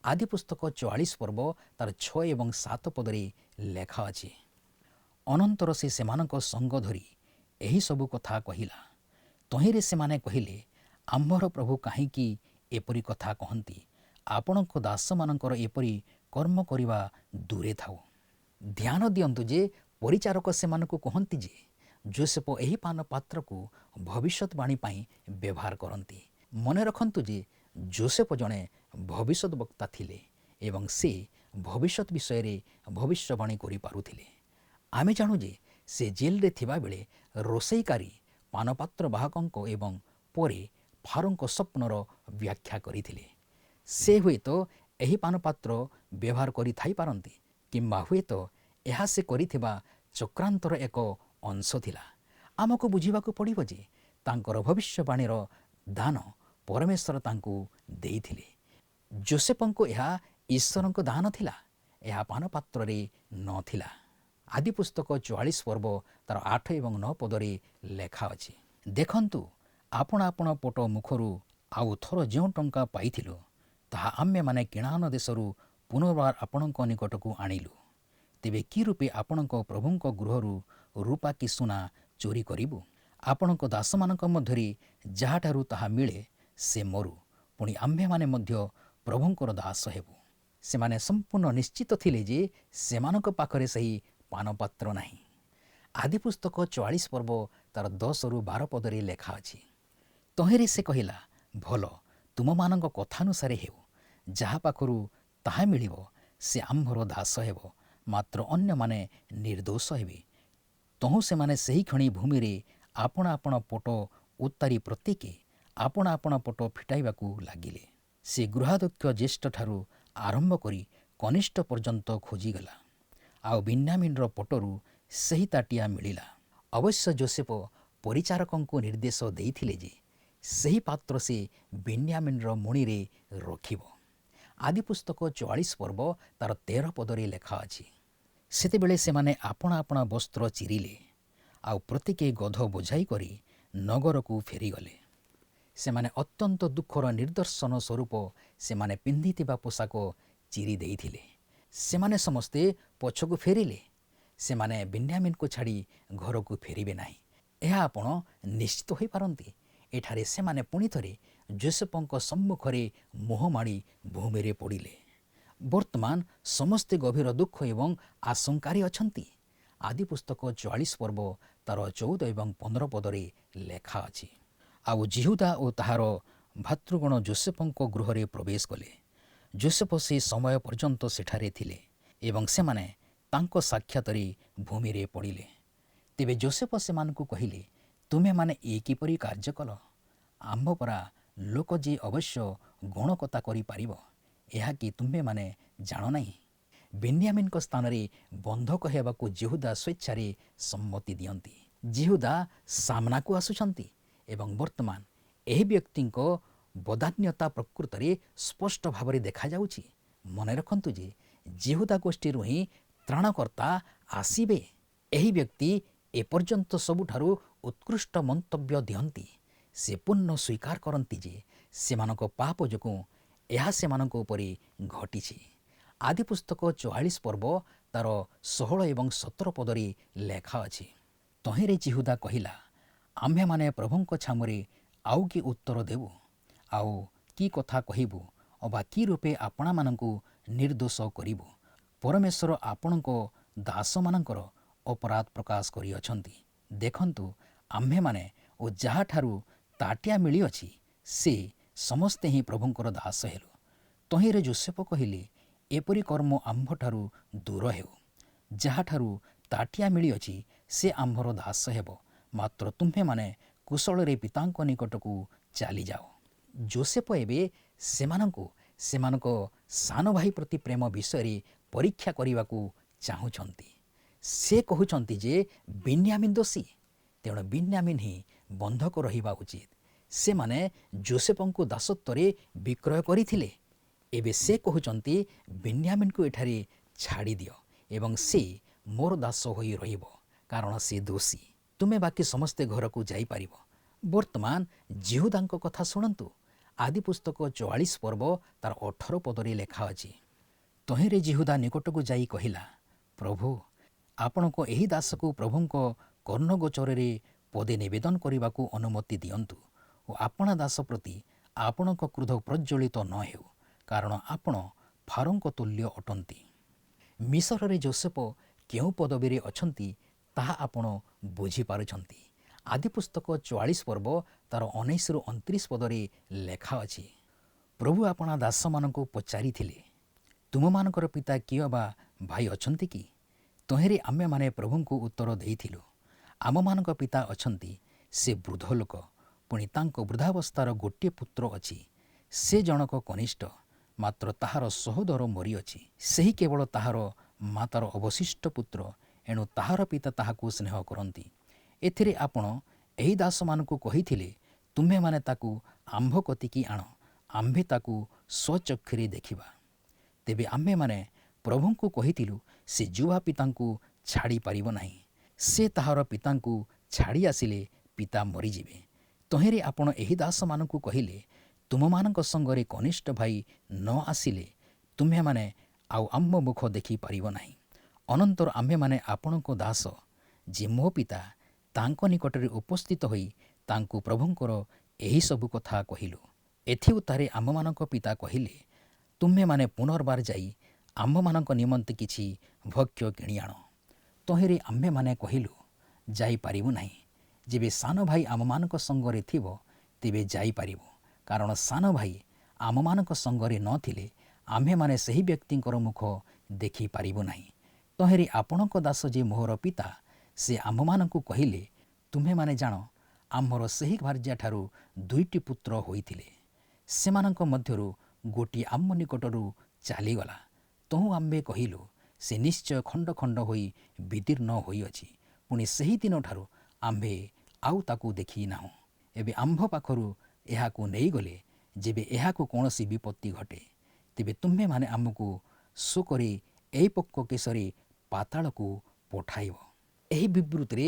ଆଦି ପୁସ୍ତକ 44 ପର୍ବ ତାର 6 ଏବଂ 7 ପଦରେ ଲେଖା ଅଛି, ଅନନ୍ତର ସେ ସେମାନଙ୍କ ସଙ୍ଗ ଧରି ଏହି ସବୁ କଥା କହିଲା। ତହିଁରେ ସେମାନେ କହିଲେ, ଆମ୍ଭର ପ୍ରଭୁ କାହିଁକି ଏପରି କଥା କହନ୍ତି? ଆପଣଙ୍କ ଦାସମାନଙ୍କର ଏପରି କର୍ମ କରିବା ଦୂରେ ଥାଉ। ଧ୍ୟାନ ଦିଅନ୍ତୁ ଯେ ପରିଚାରକ ସେମାନଙ୍କୁ କହନ୍ତି ଯେ ଯୋସେଫ ଏହି ପାନ ପାତ୍ରକୁ ଭବିଷ୍ୟତବାଣୀ ପାଇଁ ବ୍ୟବହାର କରନ୍ତି। ମନେ ରଖନ୍ତୁ ଯେ ଯୋସେଫ ଜଣେ ଭବିଷ୍ୟତ ବକ୍ତା ଥିଲେ ଏବଂ ସେ ଭବିଷ୍ୟତ ବିଷୟରେ ଭବିଷ୍ୟବାଣୀ କରିପାରୁଥିଲେ। ଆମେ ଜାଣୁ ଯେ ସେ ଜେଲରେ ଥିବାବେଳେ ରୋଷେଇକାରୀ ପାନପାତ୍ର ବାହକଙ୍କ ଏବଂ ପରେ ଫାରୋଙ୍କ ସ୍ୱପ୍ନର ବ୍ୟାଖ୍ୟା କରିଥିଲେ। ସେ ହୁଏତ ଏହି ପାନପାତ୍ର ବ୍ୟବହାର କରିଥାଇପାରନ୍ତି କିମ୍ବା ହୁଏତ ଏହା ସେ କରିଥିବା ଚକ୍ରାନ୍ତର ଏକ ଅଂଶ ଥିଲା। ଆମକୁ ବୁଝିବାକୁ ପଡ଼ିବ ଯେ ତାଙ୍କର ଭବିଷ୍ୟବାଣୀର ଦାନ ପରମେଶ୍ୱର ତାଙ୍କୁ ଦେଇଥିଲେ। ଯୋସେଫଙ୍କୁ ଏହା ଈଶ୍ୱରଙ୍କ ଦାନ ଥିଲା, ଏହା ପାନପାତ୍ରରେ ନଥିଲା। ଆଦି ପୁସ୍ତକ 44 ପର୍ବ ତାର 8 ଏବଂ 9 ପଦରେ ଲେଖା ଅଛି, ଦେଖନ୍ତୁ ଆପଣ ଆପଣ ପଟ ମୁଖରୁ ଆଉ ଥର ଯେଉଁ ଟଙ୍କା ପାଇଥିଲୁ ତାହା ଆମ୍ଭେମାନେ କିଣାନ ଦେଶରୁ ପୁନର୍ବାର ଆପଣଙ୍କ ନିକଟକୁ ଆଣିଲୁ। ତେବେ କି ରୂପେ ଆପଣଙ୍କ ପ୍ରଭୁଙ୍କ ଗୃହରୁ ରୂପା କି ସୁନା ଚୋରି କରିବୁ? ଆପଣଙ୍କ ଦାସମାନଙ୍କ ମଧ୍ୟରେ ଯାହାଠାରୁ ତାହା ମିଳେ ସେ ମରୁ, ପୁଣି ଆମ୍ଭେମାନେ ମଧ୍ୟ ପ୍ରଭୁଙ୍କର ଦାସ ହେବୁ। ସେମାନେ ସମ୍ପୂର୍ଣ୍ଣ ନିଶ୍ଚିତ ଥିଲେ ଯେ ସେମାନଙ୍କ ପାଖରେ ସେହି ପାନପାତ୍ର ନାହିଁ। ଆଦି ପୁସ୍ତକ 44 ପର୍ବ ତା'ର 10ରୁ 12 ପଦରେ ଲେଖା ଅଛି। ତହିଁରେ ସେ କହିଲା, ଭଲ ତୁମମାନଙ୍କ କଥାନୁସାରେ ହେଉ, ଯାହା ପାଖରୁ ତାହା ମିଳିବ ସେ ଆମ୍ଭର ଦାସ ହେବ, ମାତ୍ର ଅନ୍ୟମାନେ ନିର୍ଦ୍ଦୋଷ ହେବେ। ତହୁଁ ସେମାନେ ସେହି କ୍ଷଣି ଭୂମିରେ ଆପଣା ଆପଣା ପଟ ଉତ୍ତାରି ପ୍ରତ୍ୟେକେ ଆପଣା ଆପଣା ପଟ ଫିଟାଇବାକୁ ଲାଗିଲେ। ସେ ଗୃହାଧ୍ୟକ୍ଷ ଜ୍ୟେଷ୍ଠଠାରୁ ଆରମ୍ଭ କରି କନିଷ୍ଠ ପର୍ଯ୍ୟନ୍ତ ଖୋଜିଗଲା, ଆଉ ବେନ୍ୟାମିନର ପଟରୁ ସେହି ତାଟିଆ ମିଳିଲା। ଅବଶ୍ୟ ଯୋସେଫ ପରିଚାରକଙ୍କୁ ନିର୍ଦ୍ଦେଶ ଦେଇଥିଲେ ଯେ ସେହି ପାତ୍ର ସେ ବେନ୍ୟାମିନର ମୁଣିରେ ରଖିବ। ଆଦି ପୁସ୍ତକ 44 ପର୍ବ ତା'ର 13 ପଦରେ ଲେଖା ଅଛି। ସେତେବେଳେ ସେମାନେ ଆପଣା ଆପଣା ବସ୍ତ୍ର ଚିରିଲେ, ଆଉ ପ୍ରତ୍ୟେକେ ଗଧ ବୋଝାଇ କରି ନଗରକୁ ଫେରିଗଲେ। ସେମାନେ ଅତ୍ୟନ୍ତ ଦୁଃଖର ନିଦର୍ଶନ ସ୍ୱରୂପ ସେମାନେ ପିନ୍ଧିଥିବା ପୋଷାକ ଚିରି ଦେଇଥିଲେ। ସେମାନେ ସମସ୍ତେ ପଛକୁ ଫେରିଲେ। ସେମାନେ ବେନ୍ୟାମିନକୁ ଛାଡ଼ି ଘରକୁ ଫେରିବେ ନାହିଁ, ଏହା ଆପଣ ନିଶ୍ଚିତ ହୋଇପାରନ୍ତି। ଏଠାରେ ସେମାନେ ପୁଣି ଥରେ ଯୋସେଫଙ୍କ ସମ୍ମୁଖରେ ମୁହଁ ମାଡ଼ି ଭୂମିରେ ପଡ଼ିଲେ। ବର୍ତ୍ତମାନ ସମସ୍ତେ ଗଭୀର ଦୁଃଖ ଏବଂ ଆଶଙ୍କାରେ ଅଛନ୍ତି। ଆଦି ପୁସ୍ତକ 44 ପର୍ବ ତା'ର 14 ଏବଂ 15 ପଦରେ ଲେଖା ଅଛି। ଆଉ ଜିହୁଦା ଓ ତାହାର ଭାତୃଗଣ ଯୋସେଫଙ୍କ ଗୃହରେ ପ୍ରବେଶ କଲେ। ଯୋସେଫ ସେ ସମୟ ପର୍ଯ୍ୟନ୍ତ ସେଠାରେ ଥିଲେ ଏବଂ ସେମାନେ ତାଙ୍କ ସାକ୍ଷାତରେ ଭୂମିରେ ପଡ଼ିଲେ। ତେବେ ଯୋସେଫ ସେମାନଙ୍କୁ କହିଲେ, ତୁମେମାନେ ଏ କିପରି କାର୍ଯ୍ୟ କଲ? ଆମ୍ଭ ପରା ଲୋକ ଯେ ଅବଶ୍ୟ ଗଣକତା କରିପାରିବ, ଏହା କି ତୁମେମାନେ ଜାଣ ନାହିଁ? ବେନ୍ୟାମିନଙ୍କ ସ୍ଥାନରେ ବନ୍ଧକ ହେବାକୁ ଜିହୁଦା ସ୍ୱେଚ୍ଛାରେ ସମ୍ମତି ଦିଅନ୍ତି। ଜିହୁଦା ସାମ୍ନାକୁ ଆସୁଛନ୍ତି ଏବଂ ବର୍ତ୍ତମାନ ଏହି ବ୍ୟକ୍ତିଙ୍କ ବଦାନ୍ୟତା ପ୍ରକୃତରେ ସ୍ପଷ୍ଟ ଭାବରେ ଦେଖାଯାଉଛି। ମନେ ରଖନ୍ତୁ ଯେ ଜିହୁଦା ଗୋଷ୍ଠୀରୁ ହିଁ ତ୍ରାଣକର୍ତ୍ତା ଆସିବେ। ଏହି ବ୍ୟକ୍ତି ଏପର୍ଯ୍ୟନ୍ତ ସବୁଠାରୁ ଉତ୍କୃଷ୍ଟ ମନ୍ତବ୍ୟ ଦିଅନ୍ତି। ସେ ପୂର୍ଣ୍ଣ ସ୍ୱୀକାର କରନ୍ତି ଯେ ସେମାନଙ୍କ ପାପ ଯୋଗୁଁ ଏହା ସେମାନଙ୍କ ଉପରେ ଘଟିଛି। ଆଦି ପୁସ୍ତକ 44 ପର୍ବ ତା'ର 16 ଏବଂ 17 ପଦରେ ଲେଖା ଅଛି। ତହିଁରେ ଜିହୁଦା କହିଲା, ଆମ୍ଭେମାନେ ପ୍ରଭୁଙ୍କ ଛାମୁରେ ଆଉ କି ଉତ୍ତର ଦେବୁ? ଆଉ କି କଥା କହିବୁ ଅବା କି ରୂପେ ଆପଣାମାନଙ୍କୁ ନିର୍ଦ୍ଦୋଷ କରିବୁ? ପରମେଶ୍ୱର ଆପଣଙ୍କ ଦାସମାନଙ୍କର ଅପରାଧ ପ୍ରକାଶ କରିଅଛନ୍ତି। ଦେଖନ୍ତୁ, ଆମ୍ଭେମାନେ ଓ ଯାହାଠାରୁ ତାଟିଆ ମିଳିଅଛି ସେ ସମସ୍ତେ ହିଁ ପ୍ରଭୁଙ୍କର ଦାସ ହେଲୁ। ତହିଁରେ ଯୋସେଫ କହିଲେ, ଏପରି କର୍ମ ଆମ୍ଭଠାରୁ ଦୂର ହେଉ। ଯାହାଠାରୁ ତାଟିଆ ମିଳିଅଛି ସେ ଆମ୍ଭର ଦାସ ହେବ, ମାତ୍ର ତୁମ୍ଭେମାନେ କୁଶଳରେ ପିତାଙ୍କ ନିକଟକୁ ଚାଲିଯାଅ। ଯୋସେଫ ଏବେ ସେମାନଙ୍କୁ ସେମାନଙ୍କ ସାନ ଭାଇ ପ୍ରତି ପ୍ରେମ ବିଷୟରେ ପରୀକ୍ଷା କରିବାକୁ ଚାହୁଁଛନ୍ତି। ସେ କହୁଛନ୍ତି ଯେ ବେନ୍ୟାମିନ ଦୋଷୀ, ତେଣୁ ବେନ୍ୟାମିନ ହିଁ ବନ୍ଧକ ରହିବା ଉଚିତ। ସେମାନେ ଯୋସେଫଙ୍କୁ ଦାସତ୍ୱରେ ବିକ୍ରୟ କରିଥିଲେ। ଏବେ ସେ କହୁଛନ୍ତି ବେନ୍ୟାମିନକୁ ଏଠାରେ ଛାଡ଼ିଦିଅ ଏବଂ ସେ ମୋର ଦାସ ହୋଇ ରହିବ, କାରଣ ସେ ଦୋଷୀ। ତୁମେ ବାକି ସମସ୍ତେ ଘରକୁ ଯାଇପାରିବ। ବର୍ତ୍ତମାନ ଜିହୁଦାଙ୍କ କଥା ଶୁଣନ୍ତୁ। ଆଦି ପୁସ୍ତକ 44 ପର୍ବ ତା'ର 18 ପଦରେ ଲେଖା ଅଛି। ତହିଁରେ ଜିହୁଦା ନିକଟକୁ ଯାଇ କହିଲା, ପ୍ରଭୁ, ଆପଣଙ୍କ ଏହି ଦାସକୁ ପ୍ରଭୁଙ୍କ କର୍ଣ୍ଣଗୋଚରରେ ପଦେ ନିବେଦନ କରିବାକୁ ଅନୁମତି ଦିଅନ୍ତୁ ଓ ଆପଣା ଦାସ ପ୍ରତି ଆପଣଙ୍କ କ୍ରୋଧ ପ୍ରଜ୍ୱଳିତ ନ ହେଉ, କାରଣ ଆପଣ ଫାରୋଙ୍କ ତୁଲ୍ୟ ଅଟନ୍ତି। ମିଶରରେ ଯୋସେଫ କେଉଁ ପଦବୀରେ ଅଛନ୍ତି ତାହା ଆପଣ ବୁଝିପାରୁଛନ୍ତି। ଆଦି ପୁସ୍ତକ 44 ପର୍ବ ତା'ର 19ରୁ 29 ପଦରେ ଲେଖା ଅଛି। ପ୍ରଭୁ ଆପଣା ଦାସମାନଙ୍କୁ ପଚାରିଥିଲେ, ତୁମମାନଙ୍କର ପିତା କିଏ ବା ଭାଇ ଅଛନ୍ତି କି? ତହିଁରେ ଆମ୍ଭେମାନେ ପ୍ରଭୁଙ୍କୁ ଉତ୍ତର ଦେଇଥିଲୁ, ଆମମାନଙ୍କ ପିତା ଅଛନ୍ତି, ସେ ବୃଦ୍ଧ ଲୋକ, ପୁଣି ତାଙ୍କ ବୃଦ୍ଧାବସ୍ଥାର ଗୋଟିଏ ପୁତ୍ର ଅଛି। ସେ ଜଣକ କନିଷ୍ଠ, ମାତ୍ର ତାହାର ସହୋଦର ମରିଅଛି। ସେହି କେବଳ ତାହାର ମାତାର ଅବଶିଷ୍ଟ ପୁତ୍ର, ଏଣୁ ତାହାର ପିତା ତାହାକୁ ସ୍ନେହ କରନ୍ତି। ଏଥିରେ ଆପଣ ଏହି ଦାସମାନଙ୍କୁ କହିଥିଲେ, ତୁମ୍ଭେମାନେ ତାକୁ ଆମ୍ଭ କତିକି ଆଣ, ଆମ୍ଭେ ତାକୁ ସ୍ୱଚକ୍ଷୁରେ ଦେଖିବା। ତେବେ ଆମ୍ଭେମାନେ ପ୍ରଭୁଙ୍କୁ କହିଥିଲୁ, ସେ ଯୁବା ପିତାଙ୍କୁ ଛାଡ଼ି ପାରିବ ନାହିଁ। ସେ ତାହାର ପିତାଙ୍କୁ ଛାଡ଼ି ଆସିଲେ ପିତା ମରିଯିବେ। ତହିଁରେ ଆପଣ ଏହି ଦାସମାନଙ୍କୁ କହିଲେ, ତୁମମାନଙ୍କ ସଙ୍ଗରେ କନିଷ୍ଠ ଭାଇ ନ ଆସିଲେ ତୁମ୍ଭେମାନେ ଆଉ ଆମ୍ଭ ମୁଖ ଦେଖିପାରିବ ନାହିଁ। ଅନନ୍ତର ଆମ୍ଭେମାନେ ଆପଣଙ୍କ ଦାସ ଯେ ମୋ ପିତା, ତାଙ୍କ ନିକଟରେ ଉପସ୍ଥିତ ହୋଇ ତାଙ୍କୁ ପ୍ରଭୁଙ୍କର ଏହିସବୁ କଥା କହିଲୁ। ଏଥି ଉତ୍ତାରେ ଆମ୍ଭମାନଙ୍କ ପିତା କହିଲେ, ତୁମେମାନେ ପୁନର୍ବାର ଯାଇ ଆମ୍ଭମାନଙ୍କ ନିମନ୍ତେ କିଛି ଭକ୍ଷ୍ୟ କିଣି ଆଣ। ତହିଁରେ ଆମ୍ଭେମାନେ କହିଲୁ, ଯାଇପାରିବୁ ନାହିଁ। ଯେବେ ସାନ ଭାଇ ଆମମାନଙ୍କ ସଙ୍ଗରେ ଥିବ ତେବେ ଯାଇପାରିବୁ, କାରଣ ସାନ ଭାଇ ଆମମାନଙ୍କ ସଙ୍ଗରେ ନଥିଲେ ଆମ୍ଭେମାନେ ସେହି ବ୍ୟକ୍ତିଙ୍କର ମୁଖ ଦେଖିପାରିବୁ ନାହିଁ। ତହିଁରେ ଆପଣଙ୍କ ଦାସ ଯେ ମୋହର ପିତା, ସେ ଆମ୍ଭମାନଙ୍କୁ କହିଲେ, ତୁମେମାନେ ଜାଣ, ଆମର ସେହି ଭାର୍ଯ୍ୟାଠାରୁ 2ଟି ପୁତ୍ର ହୋଇଥିଲେ। ସେମାନଙ୍କ ମଧ୍ୟରୁ ଗୋଟିଏ ଆମ ନିକଟରୁ ଚାଲିଗଲା। ତହୁଁ ଆମ୍ଭେ କହିଲୁ, ସେ ନିଶ୍ଚୟ ଖଣ୍ଡ ଖଣ୍ଡ ହୋଇ ବିଦୀର୍ଣ୍ଣ ହୋଇଅଛି। ପୁଣି ସେହି ଦିନଠାରୁ ଆମ୍ଭେ ଆଉ ତାକୁ ଦେଖି ନାହୁଁ। ଏବେ ଆମ୍ଭ ପାଖରୁ ଏହାକୁ ନେଇଗଲେ, ଯେବେ ଏହାକୁ କୌଣସି ବିପତ୍ତି ଘଟେ, ତେବେ ତୁମ୍ଭେମାନେ ଆମକୁ ଶୋକରେ ଏହି ପକ୍ଷ କେଶରେ ପାତାଳକୁ ପଠାଇବ। ଏହି ବିବୃତିରେ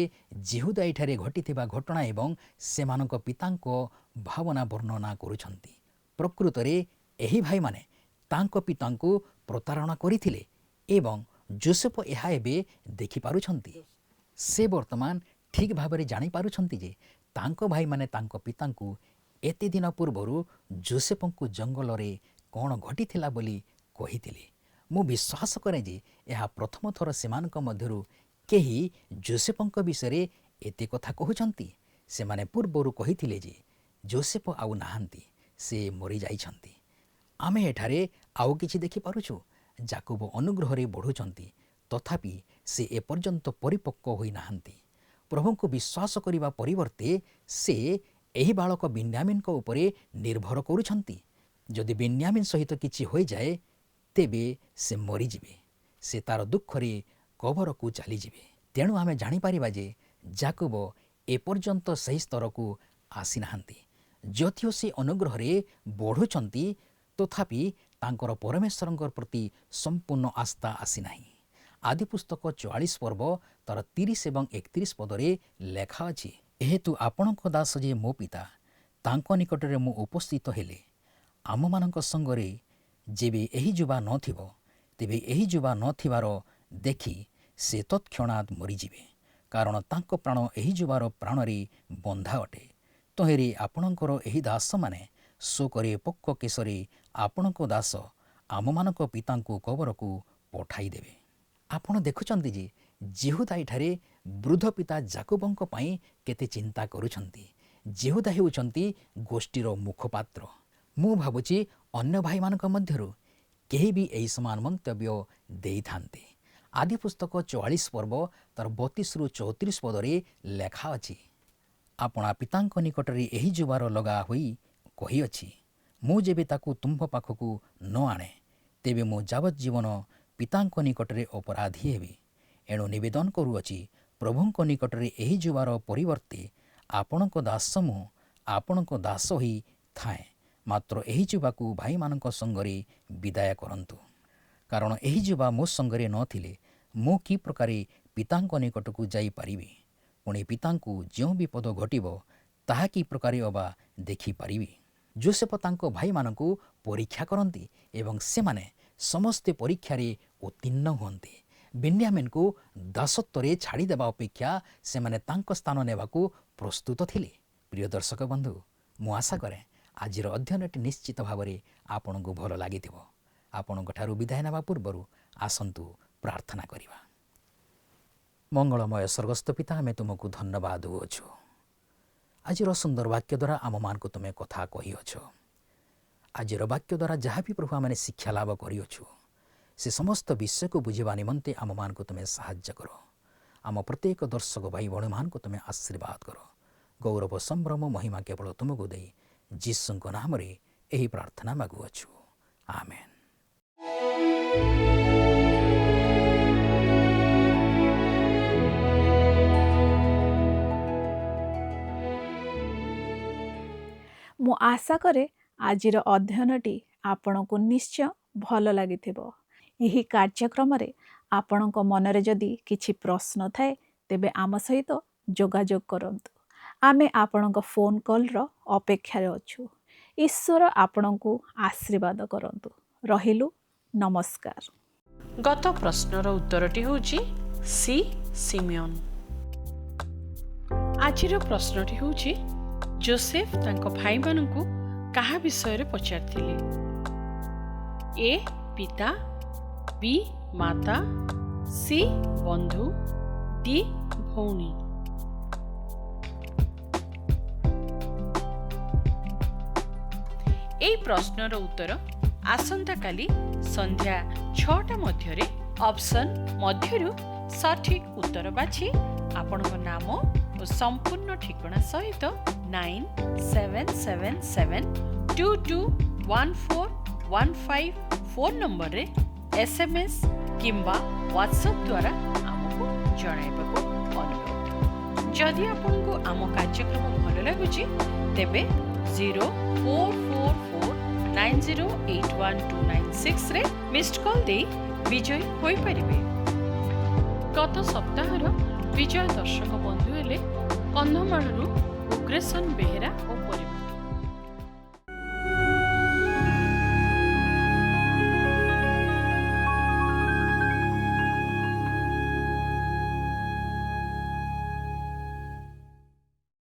ଯେହୁଦା ଏଠାରେ ଘଟିଥିବା ଘଟଣା ଏବଂ ସେମାନଙ୍କ ପିତାଙ୍କ ଭାବନା ବର୍ଣ୍ଣନା କରୁଛନ୍ତି। ପ୍ରକୃତରେ ଏହି ଭାଇମାନେ ତାଙ୍କ ପିତାଙ୍କୁ ପ୍ରତାରଣା କରିଥିଲେ ଏବଂ ଯୋସେଫ ଏହା ଏବେ ଦେଖିପାରୁଛନ୍ତି। ସେ ବର୍ତ୍ତମାନ ଠିକ୍ ଭାବରେ ଜାଣିପାରୁଛନ୍ତି ଯେ ତାଙ୍କ ଭାଇମାନେ ତାଙ୍କ ପିତାଙ୍କୁ ଏତେ ଦିନ ପୂର୍ବରୁ ଯୋସେଫଙ୍କୁ ଜଙ୍ଗଲରେ କ'ଣ ଘଟିଥିଲା ବୋଲି କହିଥିଲେ। ମୁଁ ବିଶ୍ୱାସ କରେ ଯେ ଏହା ପ୍ରଥମ ଥର ସେମାନଙ୍କ ମଧ୍ୟରୁ କେହି ଯୋସେଫଙ୍କ ବିଷୟରେ ଏତେ କଥା କହୁଛନ୍ତି। ସେମାନେ ପୂର୍ବରୁ କହିଥିଲେ ଯେ ଯୋସେଫ ଆଉ ନାହାନ୍ତି, ସେ ମରିଯାଇଛନ୍ତି। ଆମେ ଏଠାରେ ଆଉ କିଛି ଦେଖିପାରୁଛୁ। ଯାକୋବ ଅନୁଗ୍ରହରେ ବଢ଼ୁଛନ୍ତି, ତଥାପି ସେ ଏପର୍ଯ୍ୟନ୍ତ ପରିପକ୍ୱ ହୋଇନାହାନ୍ତି। ପ୍ରଭୁଙ୍କୁ ବିଶ୍ୱାସ କରିବା ପରିବର୍ତ୍ତେ ସେ ଏହି ବାଳକ ବେନ୍ୟାମିନଙ୍କ ଉପରେ ନିର୍ଭର କରୁଛନ୍ତି। ଯଦି ବେନ୍ୟାମିନ ସହିତ କିଛି ହୋଇଯାଏ, ତେବେ ସେ ମରିଯିବେ। ସେ ତାର ଦୁଃଖରେ କବରକୁ ଚାଲିଯିବେ। ତେଣୁ ଆମେ ଜାଣିପାରିବା ଯେ ଯାକୋବ ଏପର୍ଯ୍ୟନ୍ତ ସେହି ସ୍ତରକୁ ଆସିନାହାନ୍ତି। ଯଦିଓ ସେ ଅନୁଗ୍ରହରେ ବଢ଼ୁଛନ୍ତି, ତଥାପି ତାଙ୍କର ପରମେଶ୍ୱରଙ୍କ ପ୍ରତି ସମ୍ପୂର୍ଣ୍ଣ ଆସ୍ଥା ଆସିନାହିଁ। ଆଦି ପୁସ୍ତକ 44 ପର୍ବ ତାର 30 ଏବଂ 31 ପଦରେ ଲେଖା ଅଛି, ଯେହେତୁ ଆପଣଙ୍କ ଦାସ ଯେ ମୋ ପିତା, ତାଙ୍କ ନିକଟରେ ମୁଁ ଉପସ୍ଥିତ ହେଲେ ଆମମାନଙ୍କ ସଙ୍ଗରେ ଯେବେ ଏହି ଯୁବା ନଥିବ, ତେବେ ଏହି ଯୁବା ନଥିବାର ଦେଖି ସେ ତତ୍କ୍ଷଣାତ୍ ମରିଯିବେ, କାରଣ ତାଙ୍କ ପ୍ରାଣ ଏହି ଯୁବାର ପ୍ରାଣରେ ବନ୍ଧା ଅଟେ। ତହିଁରେ ଆପଣଙ୍କର ଏହି ଦାସମାନେ ଶୋକରେ ପକ୍ଷ କେଶରେ ଆପଣଙ୍କ ଦାସ ଆମମାନଙ୍କ ପିତାଙ୍କୁ କବରକୁ ପଠାଇଦେବେ। ଆପଣ ଦେଖୁଛନ୍ତି ଯେ ଯେହୁଦା ଏଠାରେ ବୃଦ୍ଧ ପିତା ଯାକୋବଙ୍କ ପାଇଁ କେତେ ଚିନ୍ତା କରୁଛନ୍ତି। ଯେହୁଦା ହେଉଛନ୍ତି ଗୋଷ୍ଠୀର ମୁଖପାତ୍ର। ମୁଁ ଭାବୁଛି ଅନ୍ୟ ଭାଇମାନଙ୍କ ମଧ୍ୟରୁ କେହି ବି ଏହି ସମାନ ମନ୍ତବ୍ୟ ଦେଇଥାନ୍ତେ। ଆଦି ପୁସ୍ତକ 44 ପର୍ବ ତାର 32ରୁ 34 ପଦରେ ଲେଖା ଅଛି, ଆପଣା ପିତାଙ୍କ ନିକଟରେ ଏହି ଯୁବାର ଲଗା ହୋଇ କହିଅଛି, ମୁଁ ଯେବେ ତାକୁ ତୁମ୍ଭ ପାଖକୁ ନ ଆଣେ, ତେବେ ମୁଁ ଯାବଜ୍ଜୀବନ ପିତାଙ୍କ ନିକଟରେ ଅପରାଧୀ ହେବି। ଏଣୁ ନିବେଦନ କରୁଅଛି, ପ୍ରଭୁଙ୍କ ନିକଟରେ ଏହି ଯୁବାର ପରିବର୍ତ୍ତେ ଆପଣଙ୍କ ଦାସ ମୁଁ ଆପଣଙ୍କ ଦାସ ହୋଇ ଥାଏଁ। ମାତ୍ର ଏହି ଯୁବାକୁ ଭାଇମାନଙ୍କ ସଙ୍ଗରେ ବିଦାୟ କରନ୍ତୁ, କାରଣ ଏହି ଯୁବା ମୋ ସଙ୍ଗରେ ନଥିଲେ ମୁଁ କି ପ୍ରକାରେ ପିତାଙ୍କ ନିକଟକୁ ଯାଇପାରିବି? ପୁଣି ପିତାଙ୍କୁ ଯେଉଁ ବିପଦ ଘଟିବ ତାହା କି ପ୍ରକାରେ ଅବା ଦେଖିପାରିବି? ଯୋସେଫ ତାଙ୍କ ଭାଇମାନଙ୍କୁ ପରୀକ୍ଷା କରନ୍ତି ଏବଂ ସେମାନେ ସମସ୍ତେ ପରୀକ୍ଷାରେ ଉତ୍ତୀର୍ଣ୍ଣ ହୁଅନ୍ତି। ବେନ୍ୟାମିନକୁ ଦାସତ୍ୱରେ ଛାଡ଼ିଦେବା ଅପେକ୍ଷା ସେମାନେ ତାଙ୍କ ସ୍ଥାନ ନେବାକୁ ପ୍ରସ୍ତୁତ ଥିଲେ। ପ୍ରିୟ ଦର୍ଶକ ବନ୍ଧୁ, ମୁଁ ଆଶା କରେ ଆଜିର ଅଧ୍ୟୟନଟି ନିଶ୍ଚିତ ଭାବରେ ଆପଣଙ୍କୁ ଭଲ ଲାଗିଥିବ। ଆପଣଙ୍କଠାରୁ ବିଦାୟ ନେବା ପୂର୍ବରୁ ଆସନ୍ତୁ ପ୍ରାର୍ଥନା କରିବା। ମଙ୍ଗଳମୟ ସ୍ୱର୍ଗସ୍ଥ ପିତା, ଆମେ ତୁମକୁ ଧନ୍ୟବାଦ ଦେଉଅଛୁ। ଆଜିର ସୁନ୍ଦର ବାକ୍ୟ ଦ୍ୱାରା ଆମମାନଙ୍କୁ ତୁମେ କଥା କହିଅଛ। ଆଜିର ବାକ୍ୟ ଦ୍ୱାରା ଯାହା ବି ପ୍ରଭୁ ଆମେ ଶିକ୍ଷା ଲାଭ କରିଅଛୁ, ସେ ସମସ୍ତ ବିଷୟକୁ ବୁଝିବା ନିମନ୍ତେ ଆମମାନଙ୍କୁ ତୁମେ ସାହାଯ୍ୟ କର। ଆମ ପ୍ରତ୍ୟେକ ଦର୍ଶକ ଭାଇ ଭଉଣୀମାନଙ୍କୁ ତୁମେ ଆଶୀର୍ବାଦ କର। ଗୌରବ ସମ୍ଭ୍ରମ ମହିମା କେବଳ ତୁମକୁ ଦେଇ ଯୀଶୁଙ୍କ ନାମରେ ଏହି ପ୍ରାର୍ଥନା ମାଗୁଅଛୁ, ଆମେନ୍। ମୁଁ ଆଶା କରେ ଆଜିର ଅଧ୍ୟୟନଟି ଆପଣଙ୍କୁ ନିଶ୍ଚୟ ଭଲ ଲାଗିଥିବ। ଏହି କାର୍ଯ୍ୟକ୍ରମରେ ଆପଣଙ୍କ ମନରେ ଯଦି କିଛି ପ୍ରଶ୍ନ ଥାଏ, ତେବେ ଆମ ସହିତ ଯୋଗାଯୋଗ କରନ୍ତୁ। ଆମେ ଆପଣଙ୍କ ଫୋନ୍ କଲ୍ର ଅପେକ୍ଷାରେ ଅଛୁ। ଈଶ୍ୱର ଆପଣଙ୍କୁ ଆଶୀର୍ବାଦ କରନ୍ତୁ। ରହିଲୁ, ନମସ୍କାର। ଗତ ପ୍ରଶ୍ନର ଉତ୍ତରଟି ହେଉଛି ସି ସିମିୟନ। ଆଜିର ପ୍ରଶ୍ନଟି ହେଉଛି, ଯୋସେଫ ତାଙ୍କ ଭାଇମାନଙ୍କୁ କାହା ବିଷୟରେ ପଚାରିଥିଲେ? ए पिता, बी माता, सी बंधु, डी भौणी। এই প্রশ্নর উত্তর আসন্তাকালি সন্ধ্যা 6টা মধ্যে অপশন মধ্যরু সঠিক উত্তর বাছি আপনার নাম ও সম্পূর্ণ ঠিকনা সহিত 9777221415 ফোন নম্বরে SMS কিংবা WhatsApp দ্বারা আমাকে জଣାইବାକୁ অনুরোধ। যদি আপনার আম কার্যক্রম ভাল লাগুচি তেবে 0444908126 রে মিসড কল দেই বিজয়ী ହୋଇପାରିବେ। গত সপ্তাহর বিজয় দর্শক বন্ধু হেলে কন্ধমাଳରୁ ଉଗ୍ରେସନ ବେହେରା ଓ ପରିବାର।